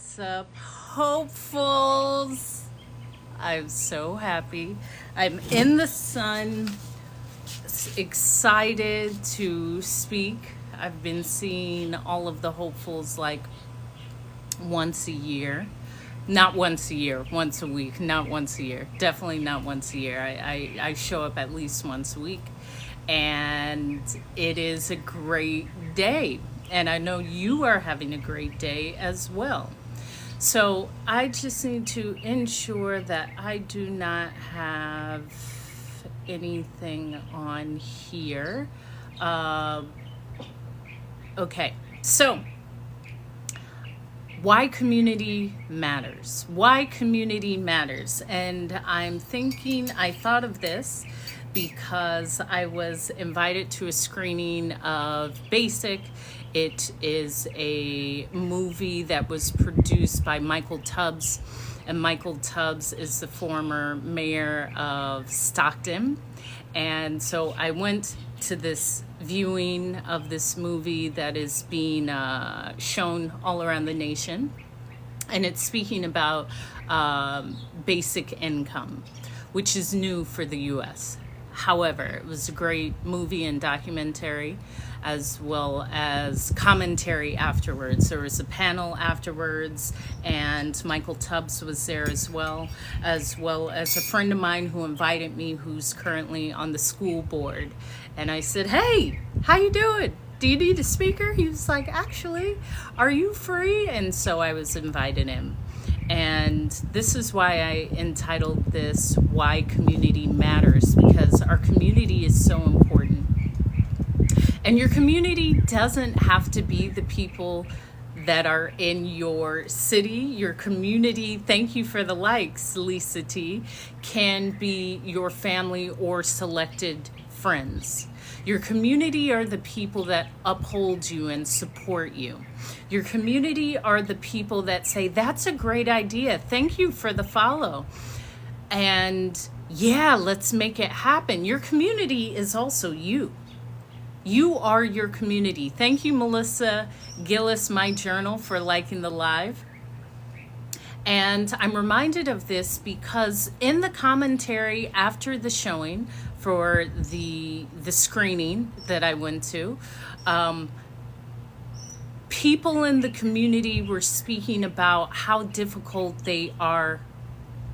What's up, hopefuls? I'm so happy. I'm in the sun, excited to speak. I've been seeing all of the hopefuls like once a year. Not once a year, once a week, not once a year. Definitely not once a year. I show up at least once a week. And it is a great day. And I know you are having a great day as well. So I just need to ensure that I do not have anything on here. Uh, okay, so why community matters. Why community matters. And I thought of this because I was invited to a screening of Basic. It is a movie that was produced by Michael Tubbs, and Michael Tubbs is the former mayor of Stockton. And so I went to this viewing of this movie that is being shown all around the nation. And it's speaking about basic income, which is new for the US. However, it was a great movie and documentary, as well as commentary afterwards. There was a panel afterwards, and Michael Tubbs was there as well as a friend of mine who invited me, who's currently on the school board. And I said, "Hey, how you doing? Do you need a speaker?" He was like, "Actually, are you free?" And so I was invited in. And this is why I entitled this Why Community Matters, because our community is so important. And your community doesn't have to be the people that are in your city. Your community, thank you for the likes, Lisa T, can be your family or selected friends. Your community are the people that uphold you and support you. Your community are the people that say, "That's a great idea. Thank you for the follow." And yeah, let's make it happen. Your community is also you. You are your community. Thank you, Melissa Gillis, My Journal, for liking the live. And I'm reminded of this because in the commentary after the showing for the screening that I went to, people in the community were speaking about how difficult they are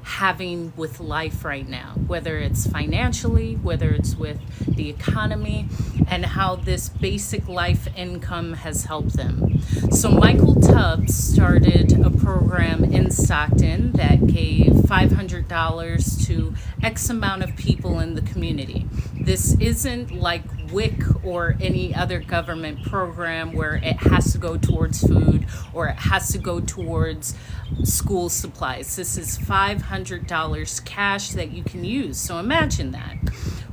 having with life right now, whether it's financially, whether it's with the economy, and how this basic life income has helped them. So Michael Tubbs started a program in Stockton that gave $500 to X amount of people in the community. This isn't like WIC or any other government program where it has to go towards food or it has to go towards school supplies. This is $500 cash that you can use. So imagine that.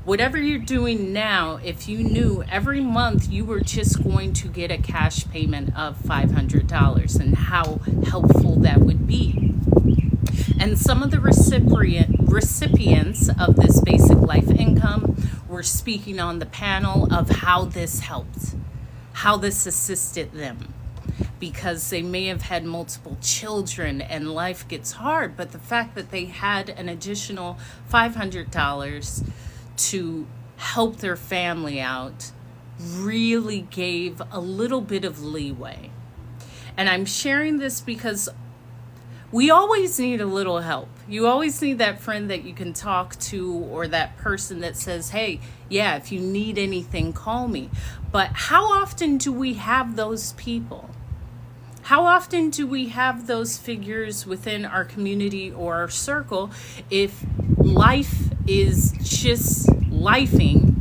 Whatever you're doing now, if you knew every month you were just going to get a cash payment of $500 and how helpful that would be. And some of the recipients of this basic life income were speaking on the panel of how this helped, how this assisted them, because they may have had multiple children and life gets hard, but the fact that they had an additional $500 to help their family out really gave a little bit of leeway. And I'm sharing this because we always need a little help. You always need that friend that you can talk to, or that person that says, "Hey, yeah, if you need anything, call me." But how often do we have those people? How often do we have those figures within our community or our circle if life is just lifing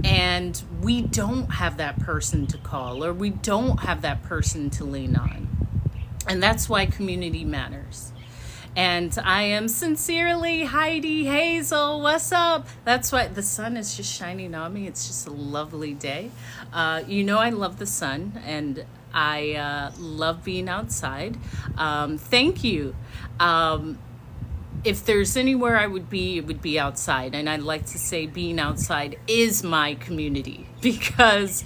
and we don't have that person to call or we don't have that person to lean on? And that's why community matters. And I am sincerely Heidi Hazel. What's up? That's why the sun is just shining on me. It's just a lovely day. I love the sun and I love being outside. Thank you. if there's anywhere I would be, it would be outside. And I'd like to say being outside is my community, because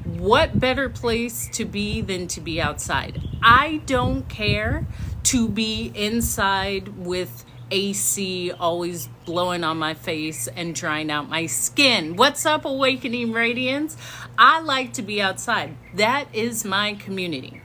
what better place to be than to be outside? I don't care to be inside with AC always blowing on my face and drying out my skin. What's up, Awakening Radiance? I like to be outside. That is my community.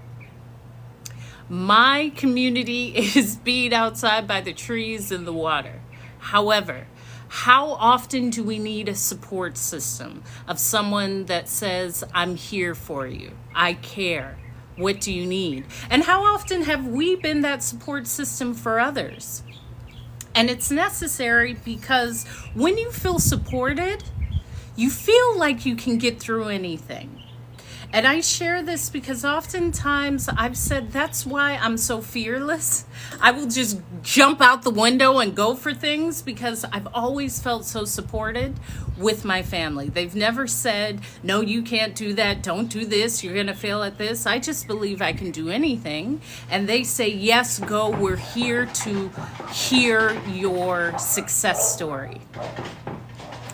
My community is being outside by the trees and the water. However, how often do we need a support system of someone that says, I'm here for you, I care, what do you need? And how often have we been that support system for others? And it's necessary, because when you feel supported, you feel like you can get through anything. And I share this because oftentimes I've said that's why I'm so fearless. I will just jump out the window and go for things, because I've always felt so supported with my family. They've never said, no, you can't do that. Don't do this. You're going to fail at this. I just believe I can do anything. And they say, yes, go. We're here to hear your success story.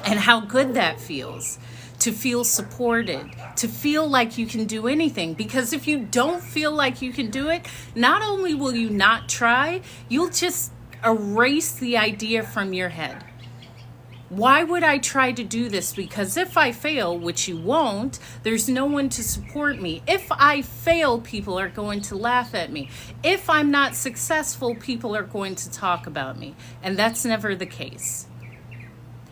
And how good that feels. To feel supported, to feel like you can do anything. Because if you don't feel like you can do it, not only will you not try, you'll just erase the idea from your head. Why would I try to do this? Because if I fail, which you won't, there's no one to support me. If I fail, people are going to laugh at me. If I'm not successful, people are going to talk about me. And that's never the case.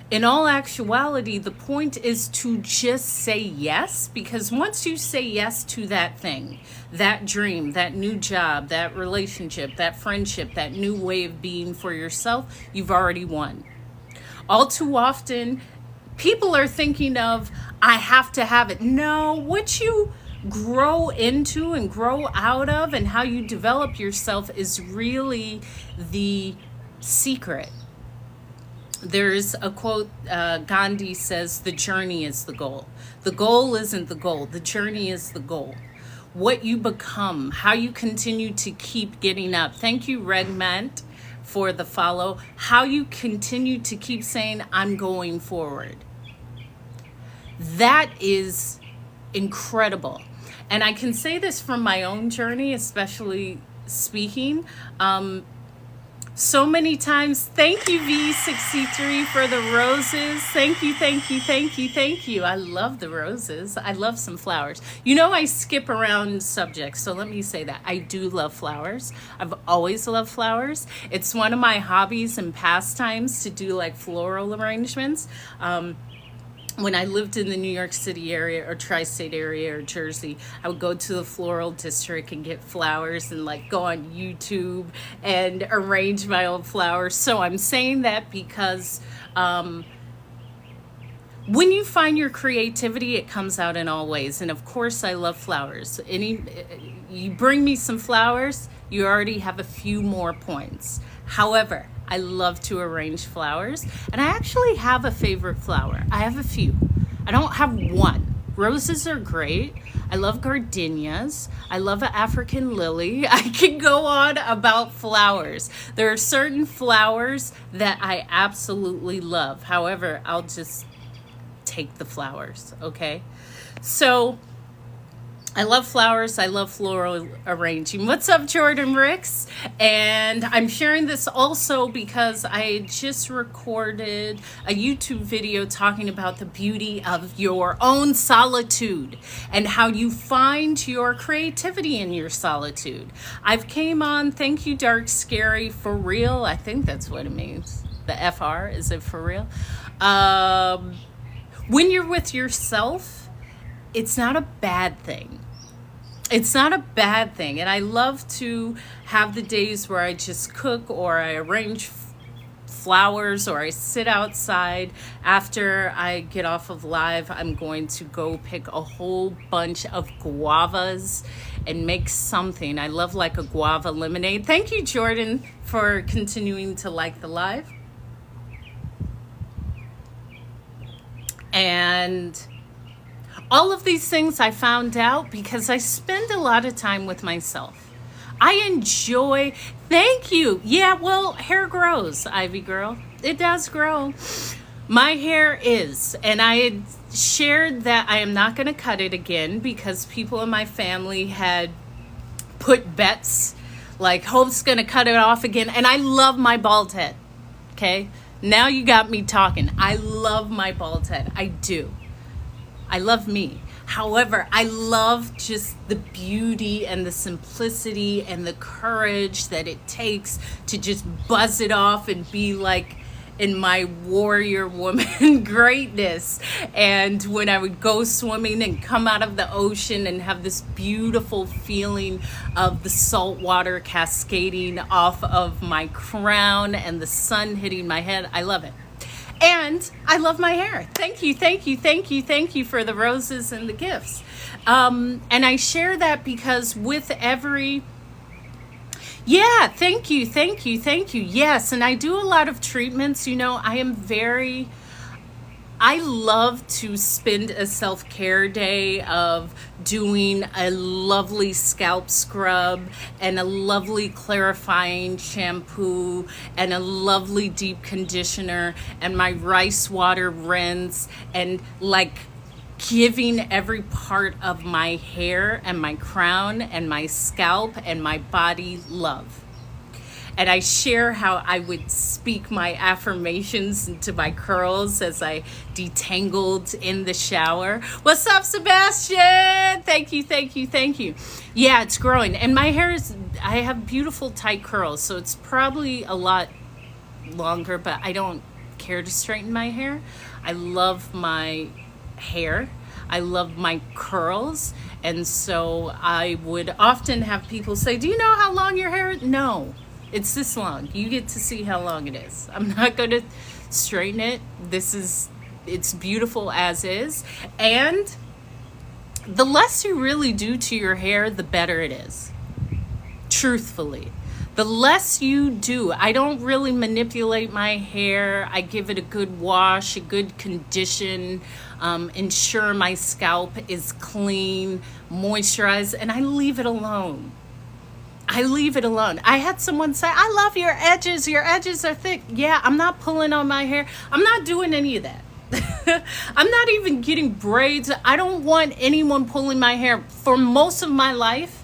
In all actuality, the point is to just say yes, because once you say yes to that thing, that dream, that new job, that relationship, that friendship, that new way of being for yourself, you've already won. All too often, people are thinking of, I have to have it. No, what you grow into and grow out of and how you develop yourself is really the secret. There's a quote, Gandhi says, the journey is the goal. The goal isn't the goal. The journey is the goal. What you become, how you continue to keep getting up. Thank you, Redmant, for the follow. How you continue to keep saying, I'm going forward. That is incredible. And I can say this from my own journey, especially speaking. So many times, thank you, V63, for the roses. Thank you, thank you, thank you, thank you. I love the roses. I love some flowers. You know, I skip around subjects, so let me say that. I do love flowers. I've always loved flowers. It's one of my hobbies and pastimes to do like floral arrangements. When I lived in the New York City area or tri-state area or Jersey, I would go to the floral district and get flowers and like go on YouTube and arrange my own flowers. So I'm saying that because when you find your creativity, it comes out in all ways. And of course, I love flowers. You bring me some flowers, you already have a few more points. However, I love to arrange flowers, and I actually have a favorite flower. I have a few. I don't have one. Roses are great. I love gardenias. I love an African lily. I can go on about flowers. There are certain flowers that I absolutely love. However, I'll just take the flowers, okay? So I love flowers. I love floral arranging. What's up, Jordan Ricks? And I'm sharing this also because I just recorded a YouTube video talking about the beauty of your own solitude and how you find your creativity in your solitude. I've came on, thank you, Dark Scary, for real. I think that's what it means. The FR, is it for real? When you're with yourself, it's not a bad thing. It's not a bad thing. And I love to have the days where I just cook or I arrange flowers or I sit outside. After I get off of live, I'm going to go pick a whole bunch of guavas and make something. I love like a guava lemonade. Thank you, Jordan, for continuing to like the live. And all of these things I found out because I spend a lot of time with myself. I enjoy, thank you. Yeah, well, hair grows, Ivy girl. It does grow. My hair is, and I had shared that I am not going to cut it again because people in my family had put bets like Hope's going to cut it off again. And I love my bald head. Okay. Now you got me talking. I love my bald head. I do. I love me. However, I love just the beauty and the simplicity and the courage that it takes to just buzz it off and be like in my warrior woman greatness. And when I would go swimming and come out of the ocean and have this beautiful feeling of the salt water cascading off of my crown and the sun hitting my head, I love it. And I love my hair. Thank you, thank you, thank you, thank you for the roses and the gifts. And I share that because with every, yeah, thank you, thank you, thank you. Yes, and I do a lot of treatments. You know, I love to spend a self-care day of doing a lovely scalp scrub and a lovely clarifying shampoo and a lovely deep conditioner and my rice water rinse and like giving every part of my hair and my crown and my scalp and my body love. And I share how I would speak my affirmations into my curls as I detangled in the shower. What's up, Sebastian? Thank you, thank you, thank you. Yeah, it's growing. And my hair I have beautiful tight curls, so it's probably a lot longer, but I don't care to straighten my hair. I love my hair. I love my curls. And so I would often have people say, do you know how long your hair is? No. It's this long. You get to see how long it is. I'm not going to straighten it. It's beautiful as is. And the less you really do to your hair, the better it is. Truthfully. The less you do. I don't really manipulate my hair. I give it a good wash, a good condition, ensure my scalp is clean, moisturized, and I leave it alone. I leave it alone. I had someone say, I love your edges. Your edges are thick. Yeah, I'm not pulling on my hair. I'm not doing any of that. I'm not even getting braids. I don't want anyone pulling my hair. For most of my life,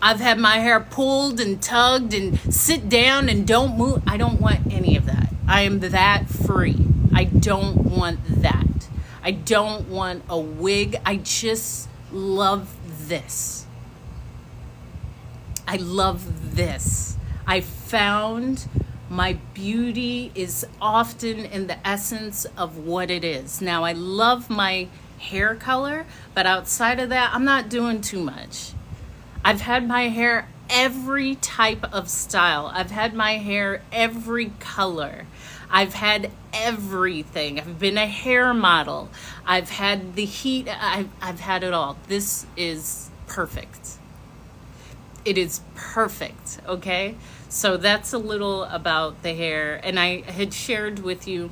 I've had my hair pulled and tugged and sit down and don't move. I don't want any of that. I am that free. I don't want that. I don't want a wig. I just love this. I love this. I found my beauty is often in the essence of what it is. Now, I love my hair color, but outside of that, I'm not doing too much. I've had my hair every type of style. I've had my hair every color. I've had everything. I've been a hair model. I've had the heat. I've had it all. This is perfect. It is perfect, okay? So that's a little about the hair. And I had shared with you,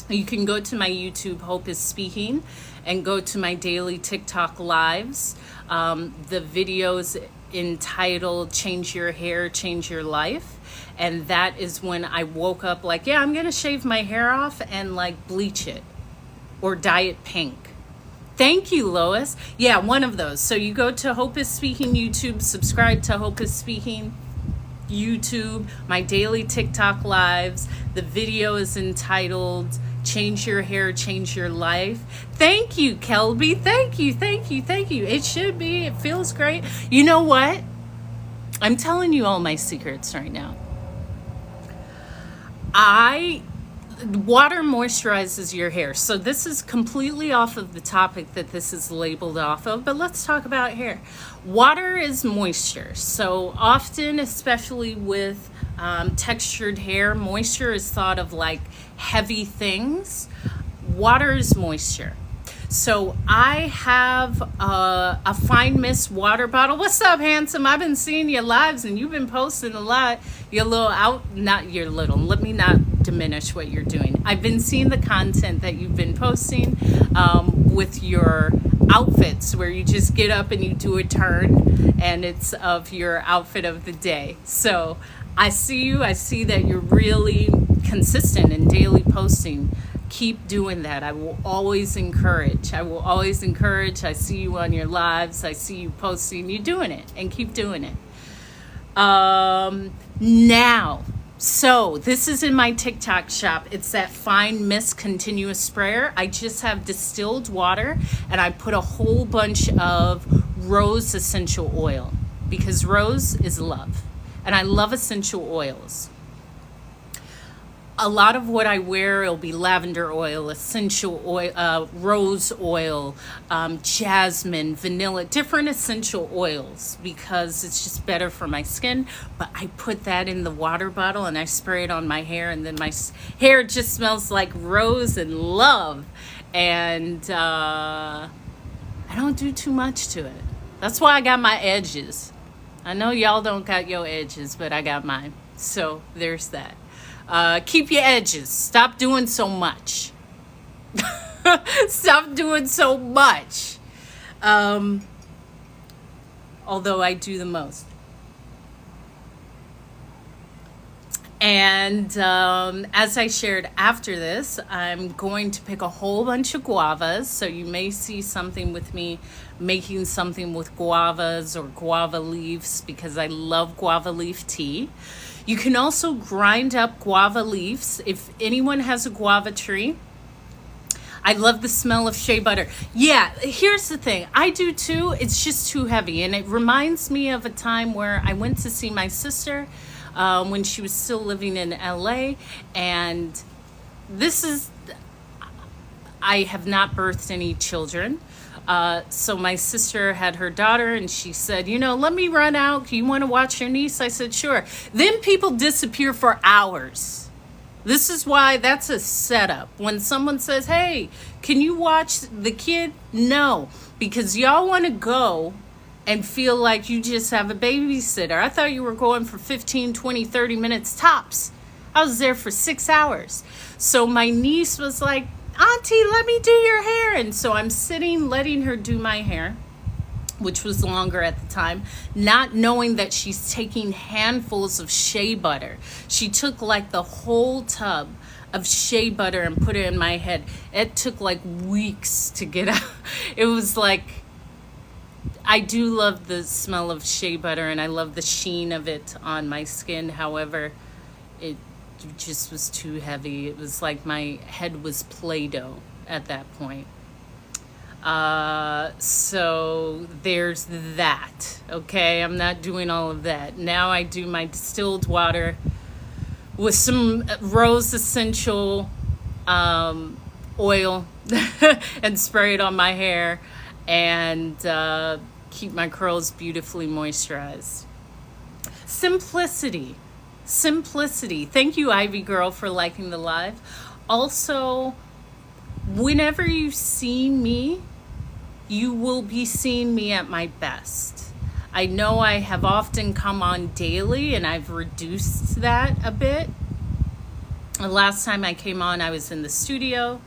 you can go to my YouTube, Hope is Speaking, and go to my daily TikTok lives. The video's entitled Change Your Hair, Change Your Life. And that is when I woke up like, yeah, I'm going to shave my hair off and like bleach it or dye it pink. Thank you, Lois. Yeah, one of those. So you go to Hope is Speaking YouTube, subscribe to Hope is Speaking YouTube, my daily TikTok lives. The video is entitled Change Your Hair, Change Your Life. Thank you, Kelby. Thank you, thank you, thank you. It should be. It feels great. You know what? I'm telling you all my secrets right now. Water moisturizes your hair. So this is completely off of the topic that this is labeled off of, but let's talk about hair. Water is moisture. So often, especially with textured hair, moisture is thought of like heavy things. Water is moisture. So I have a Fine Mist water bottle. What's up, handsome? I've been seeing your lives and you've been posting a lot. Your little not your little, let me not diminish what you're doing. I've been seeing the content that you've been posting with your outfits where you just get up and you do a turn and it's of your outfit of the day. So I see you. I see that you're really consistent in daily posting. Keep doing that. I will always encourage. I see you on your lives. I see you posting. You're doing it, and keep doing it. Now, so this is in my TikTok shop. It's that Fine Mist Continuous Sprayer. I just have distilled water, and I put a whole bunch of rose essential oil, because rose is love, and I love essential oils. A lot of what I wear, it'll be lavender oil, essential oil, rose oil, jasmine, vanilla, different essential oils, because it's just better for my skin. But I put that in the water bottle and I spray it on my hair, and then my hair just smells like rose and love. And I don't do too much to it. That's why I got my edges. I know y'all don't got your edges, but I got mine. So there's that. Keep your edges. Stop doing so much. Stop doing so much. Although I do the most. And as I shared after this, I'm going to pick a whole bunch of guavas. So you may see something with me making something with guavas or guava leaves, because I love guava leaf tea. You can also grind up guava leaves. If anyone has a guava tree, I love the smell of shea butter. Yeah, here's the thing. I do too. It's just too heavy. And it reminds me of a time where I went to see my sister when she was still living in LA. And I have not birthed any children. So my sister had her daughter, and she said, let me run out. You want to watch your niece? I said, sure. Then people disappear for hours. This is why that's a setup. When someone says, hey, can you watch the kid? No, because y'all want to go and feel like you just have a babysitter. I thought you were going for 15, 20, 30 minutes tops. I was there for 6 hours. So my niece was like, Auntie, let me do your hair. And so I'm sitting, letting her do my hair, which was longer at the time, not knowing that she's taking handfuls of shea butter. She took like the whole tub of shea butter and put it in my head. It took like weeks to get out. It was like, I do love the smell of shea butter, and I love the sheen of it on my skin. However, it just was too heavy. It was like my head was Play-Doh at that point. So there's that. Okay, I'm not doing all of that. Now I do my distilled water with some rose essential oil and spray it on my hair, and keep my curls beautifully moisturized. Simplicity. Thank you, Ivy Girl, for liking the live. Also, whenever you see me, you will be seeing me at my best. I know I have often come on daily, and I've reduced that a bit. The last time I came on, I was in the studio.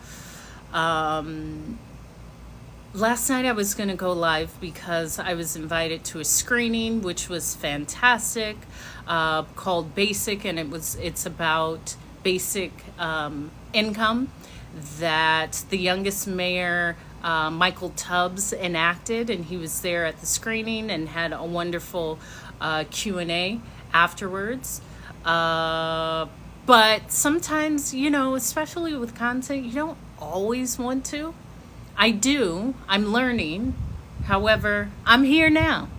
Last night I was going to go live because I was invited to a screening, which was fantastic, called Basic, and it's about basic income that the youngest mayor, Michael Tubbs, enacted, and he was there at the screening and had a wonderful Q&A afterwards. But sometimes, especially with content, you don't always want to. I do. I'm learning. However, I'm here now.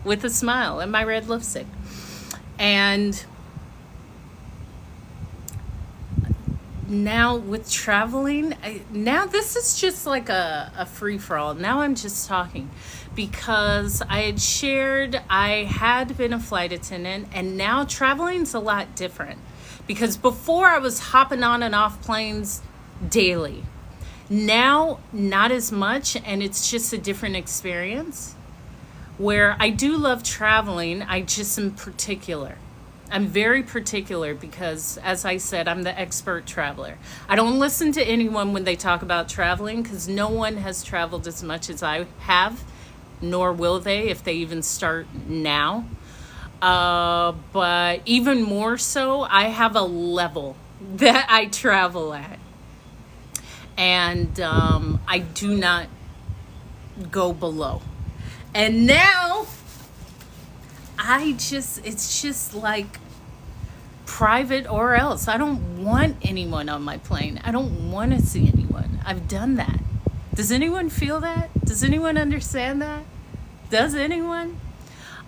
With a smile and my red lipstick. And now with traveling, now this is just like a free-for-all. Now I'm just talking because I had shared I had been a flight attendant, and now traveling's a lot different. Because before I was hopping on and off planes daily. Now, not as much, and it's just a different experience. Where I do love traveling, I just am particular. I'm very particular because, as I said, I'm the expert traveler. I don't listen to anyone when they talk about traveling because no one has traveled as much as I have, nor will they if they even start now. But even more so, I have a level that I travel at. And I do not go below. And now, it's just like private or else. I don't want anyone on my plane. I don't want to see anyone. I've done that. Does anyone feel that? Does anyone understand that? Does anyone?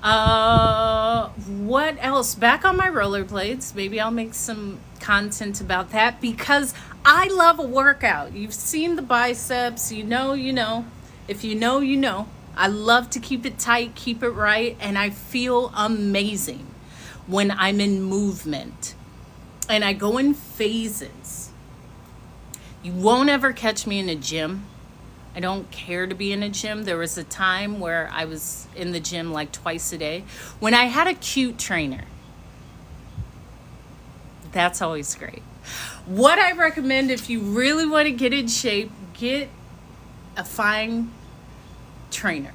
What else? Back on my rollerblades. Maybe I'll make some content about that because I love a workout. You've seen the biceps. You know, you know. If you know, you know. I love to keep it tight, keep it right, and I feel amazing when I'm in movement. And I go in phases. You won't ever catch me in a gym. I don't care to be in a gym. There was a time where I was in the gym like twice a day when I had a cute trainer. That's always great. What I recommend if you really want to get in shape, get a fine trainer.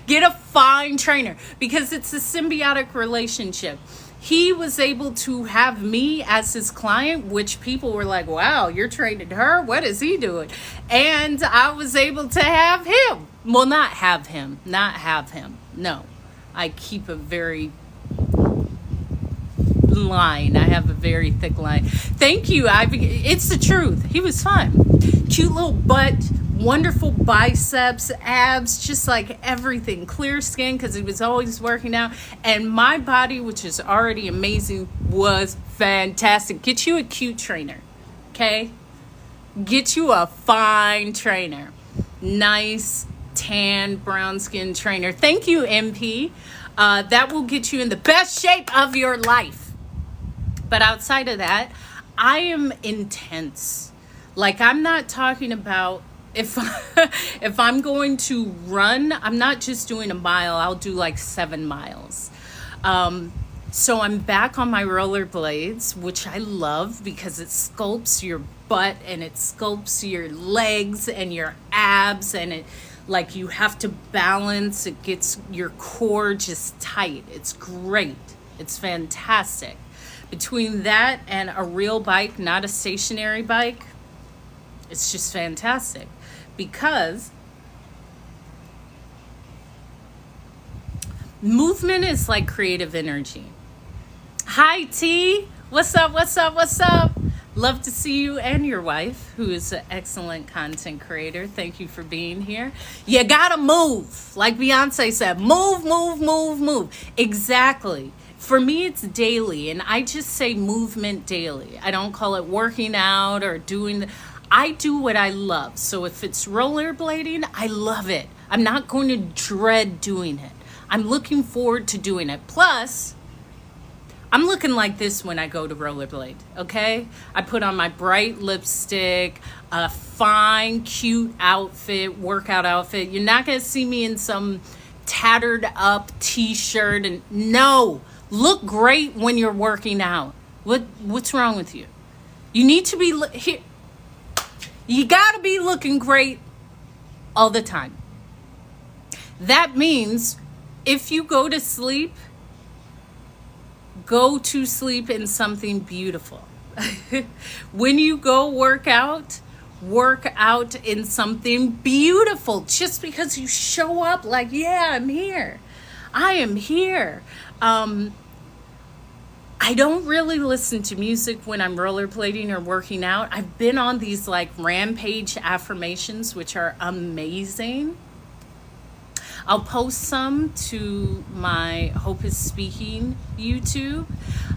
Get a fine trainer because it's a symbiotic relationship. He was able to have me as his client, which people were like, wow, you're training her? What is he doing? And I was able to have him. Well, not have him. No, I keep a very line. I have a very thick line. Thank you. It's the truth. He was fun. Cute little butt, wonderful biceps, abs, just like everything. Clear skin because he was always working out. And my body, which is already amazing, was fantastic. Get you a cute trainer, okay? Get you a fine trainer. Nice, tan, brown skin trainer. Thank you, MP. That will get you in the best shape of your life. But outside of that, I am intense. Like, I'm not talking about if I'm going to run, I'm not just doing a mile, I'll do like 7 miles. So I'm back on my rollerblades, which I love because it sculpts your butt and it sculpts your legs and your abs, and it, like, you have to balance, it gets your core just tight. It's great. It's fantastic. Between that and a real bike, not a stationary bike, it's just fantastic because movement is like creative energy. Hi, T. What's up? Love to see you and your wife, who is an excellent content creator. Thank you for being here. You gotta move. Like Beyonce said, move. Exactly. For me, it's daily, and I just say movement daily. I don't call it working out or doing. I do what I love. So if it's rollerblading, I love it. I'm not going to dread doing it. I'm looking forward to doing it. Plus, I'm looking like this when I go to rollerblade, okay? I put on my bright lipstick, a fine, cute outfit, workout outfit. You're not going to see me in some tattered up t-shirt. And no, look great when you're working out. What's wrong with you? You need to be here. You got to be looking great all the time. That means if you go to sleep in something beautiful. When you go work out in something beautiful, just because you show up like, yeah, I'm here. I am here. I don't really listen to music when I'm rollerblading or working out. I've been on these like rampage affirmations, which are amazing. I'll post some to my Hope is Speaking YouTube.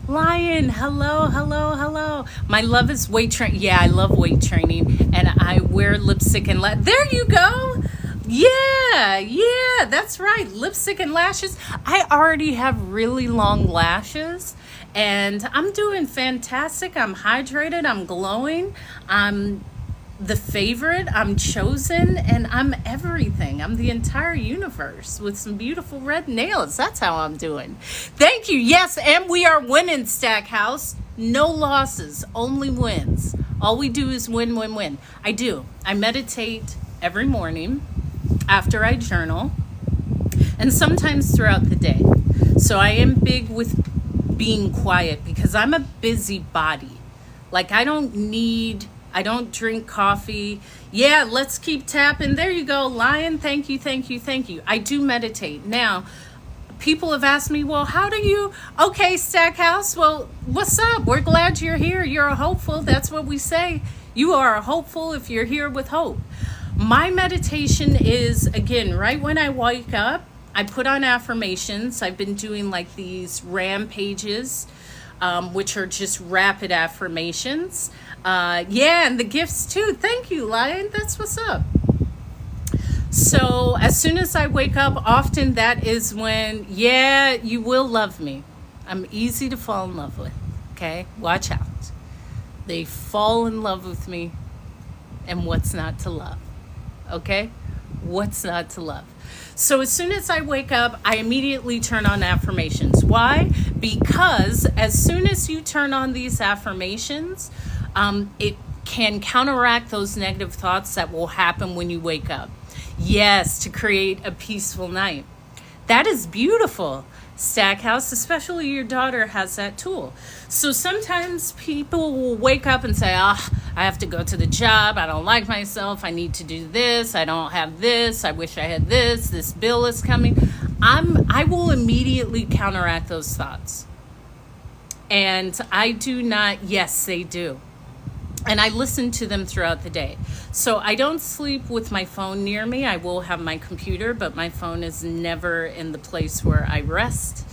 Lion, hello. My love is weight training. Yeah, I love weight training. And I wear lipstick and there you go. Yeah, that's right. Lipstick and lashes. I already have really long lashes. And I'm doing fantastic. I'm hydrated. I'm glowing. I'm the favorite, I'm chosen, and I'm everything. I'm the entire universe with some beautiful red nails. That's how I'm doing. Thank you. Yes, and we are winning, Stackhouse. No losses, only wins. All we do is win, win, win. I do. I meditate every morning after I journal, and sometimes throughout the day. So I am big with being quiet because I'm a busybody. Like, I don't drink coffee. Yeah, let's keep tapping. There you go, Lion. Thank you, thank you, thank you. I do meditate. Now, people have asked me, well, how do you? Okay, Stackhouse, well, what's up? We're glad you're here. You're a hopeful. That's what we say. You are a hopeful if you're here with hope. My meditation is, again, right when I wake up, I put on affirmations. I've been doing like these rampages, which are just rapid affirmations. Yeah, and the gifts too. Thank you, Lion. That's what's up. So as soon as I wake up, often that is when, yeah, you will love me. I'm easy to fall in love with. Okay, watch out. They fall in love with me, and what's not to love? Okay, what's not to love? So as soon as I wake up, I immediately turn on affirmations. Why? Because as soon as you turn on these affirmations, it can counteract those negative thoughts that will happen when you wake up. Yes, to create a peaceful night. That is beautiful, Stackhouse, especially your daughter has that tool. So sometimes people will wake up and say, I have to go to the job. I don't like myself. I need to do this. I don't have this. I wish I had this. This bill is coming. I will immediately counteract those thoughts. And I do not, yes, they do. And I listen to them throughout the day. So I don't sleep with my phone near me. I will have my computer, but my phone is never in the place where I rest.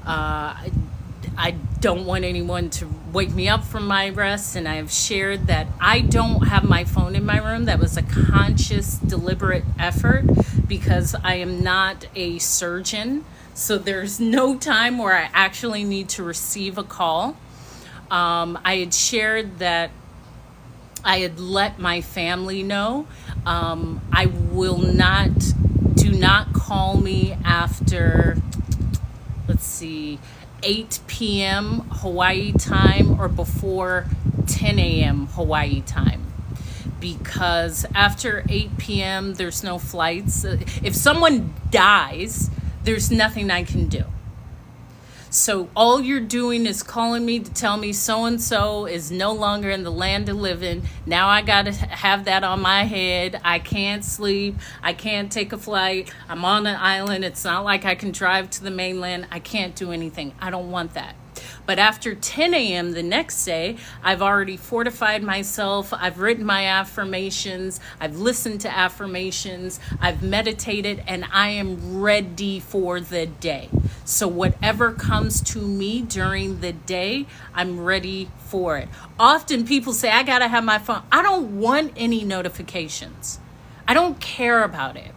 I don't want anyone to wake me up from my rest. And I have shared that I don't have my phone in my room. That was a conscious, deliberate effort because I am not a surgeon. So there's no time where I actually need to receive a call. I had shared that I had let my family know. I will not, do not call me after, 8 p.m. Hawaii time or before 10 a.m. Hawaii time. Because after 8 p.m., there's no flights. If someone dies, there's nothing I can do. So all you're doing is calling me to tell me so-and-so is no longer in the land of living. Now I got to have that on my head. I can't sleep. I can't take a flight. I'm on an island. It's not like I can drive to the mainland. I can't do anything. I don't want that. But after 10 a.m. the next day, I've already fortified myself. I've written my affirmations. I've listened to affirmations. I've meditated, and I am ready for the day. So whatever comes to me during the day, I'm ready for it. Often people say, I got to have my phone. I don't want any notifications. I don't care about it.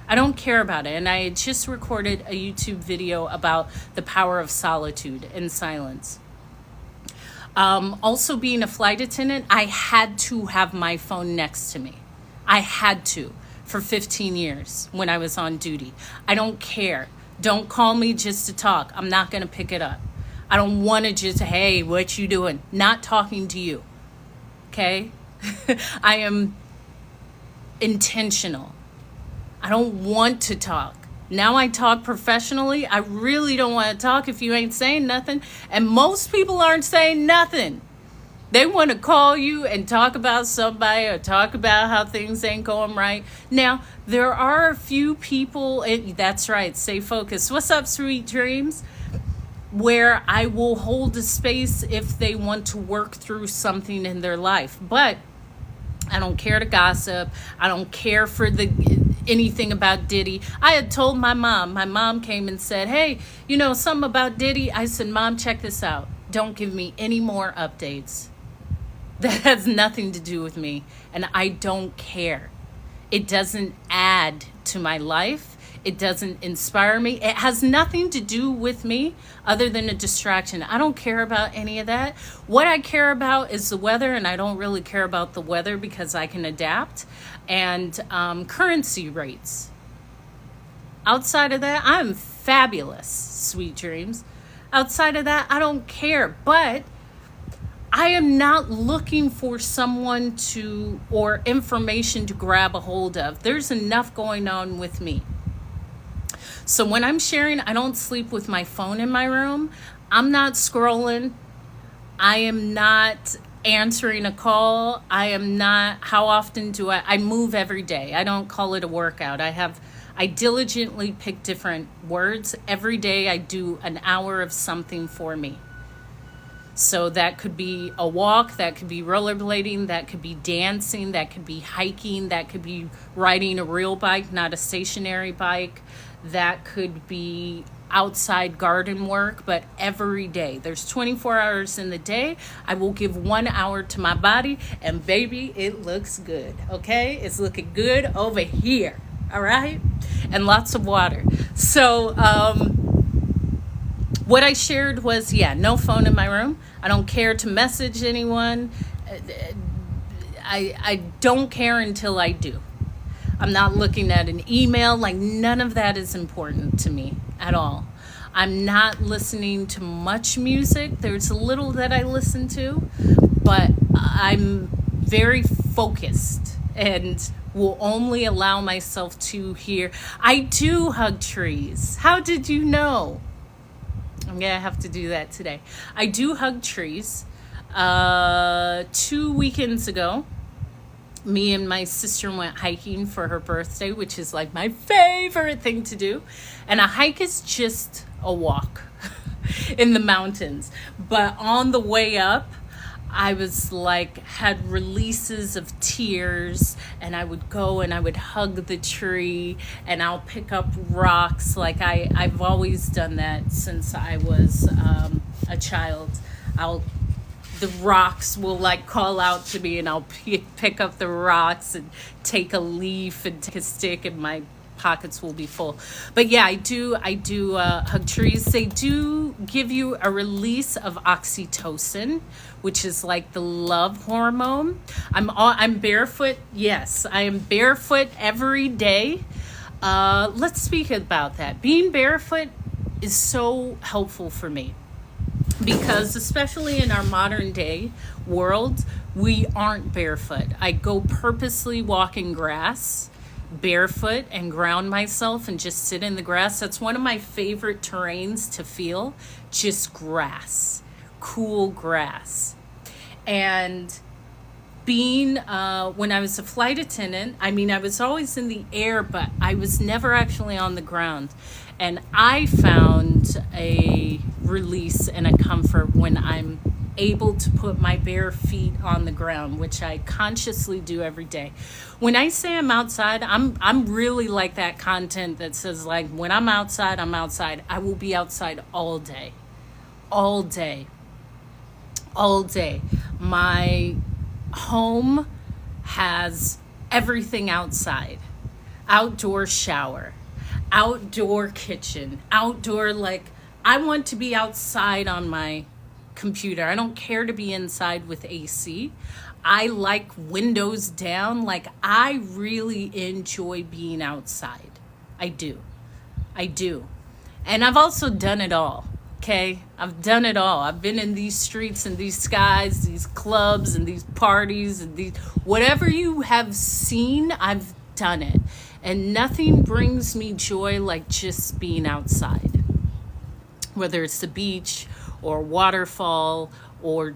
I don't care about it. And I had just recorded a YouTube video about the power of solitude and silence. Also being a flight attendant, I had to have my phone next to me. I had to for 15 years when I was on duty. I don't care. Don't call me just to talk. I'm not going to pick it up. I don't want to just, hey, what you doing? Not talking to you. Okay? I am intentional. I don't want to talk. Now I talk professionally. I really don't want to talk if you ain't saying nothing. And most people aren't saying nothing. They want to call you and talk about somebody or talk about how things ain't going right. Now, there are a few people, that's right, stay focused. What's up, sweet dreams? Where I will hold a space if they want to work through something in their life. But I don't care to gossip. I don't care for anything about Diddy. I had told my mom. My mom came and said, hey, something about Diddy. I said, Mom, check this out. Don't give me any more updates. That has nothing to do with me. And I don't care. It doesn't add to my life. It doesn't inspire me. It has nothing to do with me other than a distraction. I don't care about any of that. What I care about is the weather, and I don't really care about the weather because I can adapt, and currency rates. Outside of that, I'm fabulous, sweet dreams. Outside of that, I don't care. But I am not looking for someone to or information to grab a hold of. There's enough going on with me. So when I'm sharing, I don't sleep with my phone in my room. I'm not scrolling. I am not answering a call. I am not, how often do I move every day. I don't call it a workout. I diligently pick different words. Every day I do an hour of something for me. So that could be a walk, that could be rollerblading, that could be dancing, that could be hiking, that could be riding a real bike, not a stationary bike. That could be outside garden work, but every day. There's 24 hours in the day. I will give 1 hour to my body, and baby, it looks good, okay? It's looking good over here, all right? And lots of water. So, what I shared was, no phone in my room. I don't care to message anyone. I don't care until I do. I'm not looking at an email. Like, none of that is important to me at all. I'm not listening to much music. There's a little that I listen to, but I'm very focused and will only allow myself to hear. I do hug trees. How did you know? I'm going to have to do that today. I do hug trees. 2 weekends ago, me and my sister went hiking for her birthday, which is like my favorite thing to do. And a hike is just a walk in the mountains. But on the way up, I was like, had releases of tears, and I would go and I would hug the tree, and I'll pick up rocks. Like I've always done that since I was a child. The rocks will like call out to me, and I'll pick up the rocks and take a leaf and take a stick, and my pockets will be full. But yeah, I do hug trees. They do give you a release of oxytocin, which is like the love hormone. I'm barefoot. Yes, I am barefoot every day. Let's speak about that. Being barefoot is so helpful for me, because especially in our modern day world, we aren't barefoot. I go purposely walk in grass barefoot and ground myself and just sit in the grass. That's one of my favorite terrains to feel, just grass, cool grass. And being, when I was a flight attendant, I was always in the air, but I was never actually on the ground. And I found a release and a comfort when I'm able to put my bare feet on the ground, which I consciously do every day. When I say I'm outside, I'm really like that content that says, like, when I'm outside, I'm outside. I will be outside all day. All day. All day. My home has everything outside. Outdoor shower, outdoor kitchen, outdoor, like, I want to be outside on my computer. I don't care to be inside with AC. I like windows down. Like, I really enjoy being outside. I do. And I've also done it all. Okay, I've done it all. I've been in these streets and these skies, these clubs and these parties and these, whatever you have seen, I've done it. And nothing brings me joy like just being outside. Whether it's the beach or waterfall or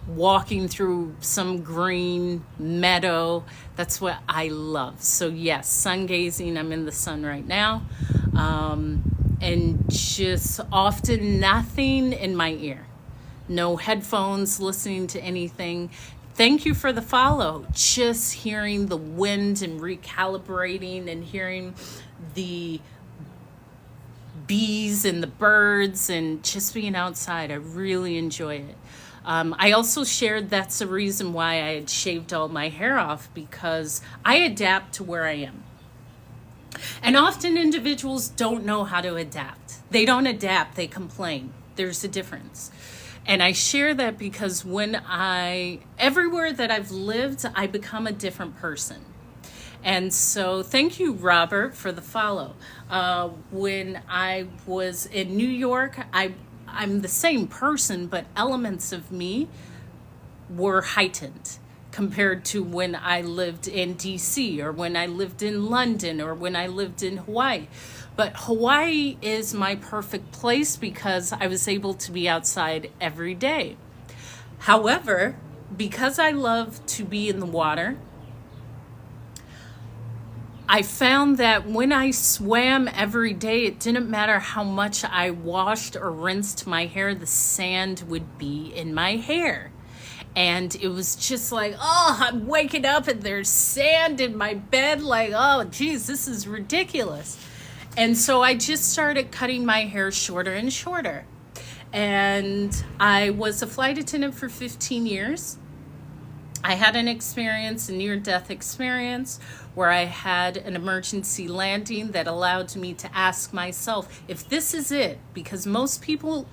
walking through some green meadow, that's what I love. So yes, sun gazing. I'm in the sun right now. And just often nothing in my ear. No headphones, listening to anything. Thank you for the follow. Just hearing the wind and recalibrating and hearing the bees and the birds and just being outside. I really enjoy it. I also shared that's the reason why I had shaved all my hair off, because I adapt to where I am. And often individuals don't know how to adapt. They don't adapt, they complain. There's a difference. And I share that because everywhere that I've lived, I become a different person. And so thank you, Robert, for the follow. When I was in New York, I'm the same person, but elements of me were heightened compared to when I lived in DC or when I lived in London or when I lived in Hawaii. But Hawaii is my perfect place because I was able to be outside every day. However, because I love to be in the water, I found that when I swam every day, it didn't matter how much I washed or rinsed my hair, the sand would be in my hair. And it was just like, oh, I'm waking up and there's sand in my bed. Like, oh, geez, this is ridiculous. And so I just started cutting my hair shorter and shorter. And I was a flight attendant for 15 years. I had an experience, a near-death experience, where I had an emergency landing that allowed me to ask myself if this is it, because most people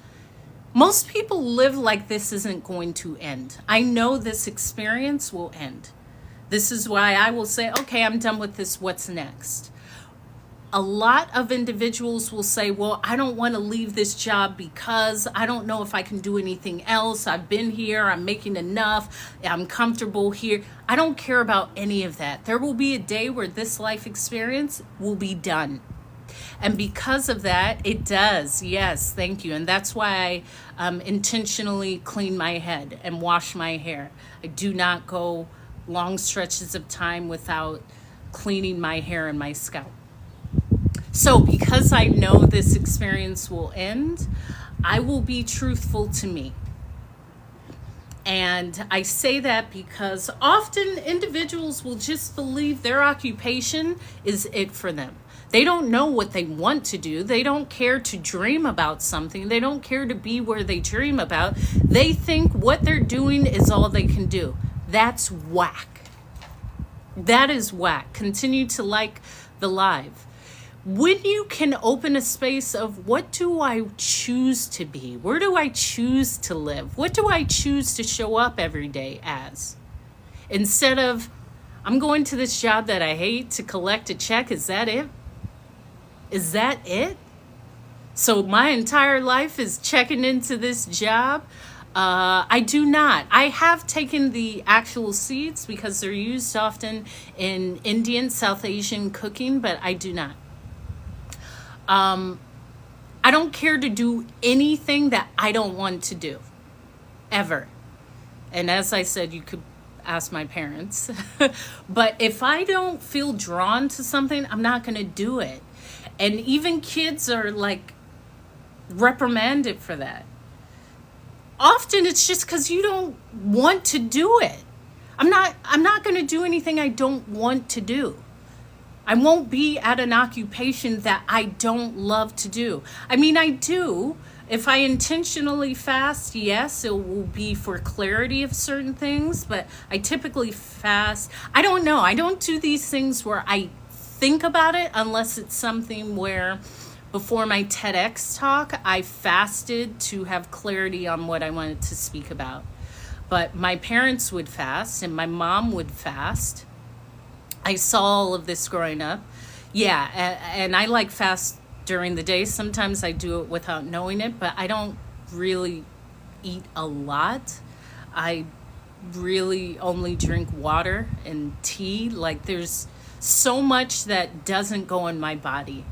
live like this isn't going to end. I know this experience will end. This is why I will say, okay, I'm done with this. What's next? A lot of individuals will say, well, I don't want to leave this job because I don't know if I can do anything else. I've been here. I'm making enough. I'm comfortable here. I don't care about any of that. There will be a day where this life experience will be done. And because of that, it does. Yes, thank you. And that's why I intentionally clean my head and wash my hair. I do not go long stretches of time without cleaning my hair and my scalp. So because I know this experience will end, I will be truthful to me. And I say that because often individuals will just believe their occupation is it for them. They don't know what they want to do. They don't care to dream about something. They don't care to be where they dream about. They think what they're doing is all they can do. That's whack. That is whack. Continue to like the live. When you can open a space of what do I choose to be? Where do I choose to live? What do I choose to show up every day as? Instead of, I'm going to this job that I hate to collect a check. Is that it? Is that it? So my entire life is checking into this job? I do not. I have taken the actual seeds because they're used often in Indian, South Asian cooking, but I do not. I don't care to do anything that I don't want to do, ever. And as I said, you could ask my parents. But if I don't feel drawn to something, I'm not going to do it. And even kids are like reprimanded for that. Often it's just because you don't want to do it. I'm not going to do anything I don't want to do. I won't be at an occupation that I don't love to do. I mean, I do. If I intentionally fast, yes, it will be for clarity of certain things, but I typically fast. I don't know. I don't do these things where I think about it unless it's something where before my TEDx talk, I fasted to have clarity on what I wanted to speak about. But my parents would fast and my mom would fast. I saw all of this growing up. Yeah, and I like fast during the day. Sometimes I do it without knowing it, but I don't really eat a lot. I really only drink water and tea. Like there's so much that doesn't go in my body.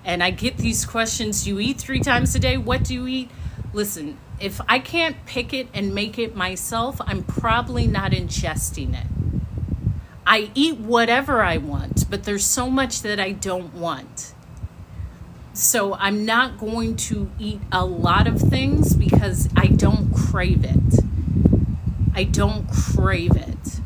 And I get these questions, you eat 3 times a day, what do you eat? Listen, if I can't pick it and make it myself, I'm probably not ingesting it. I eat whatever I want, but there's so much that I don't want. So I'm not going to eat a lot of things because I don't crave it. I don't crave it.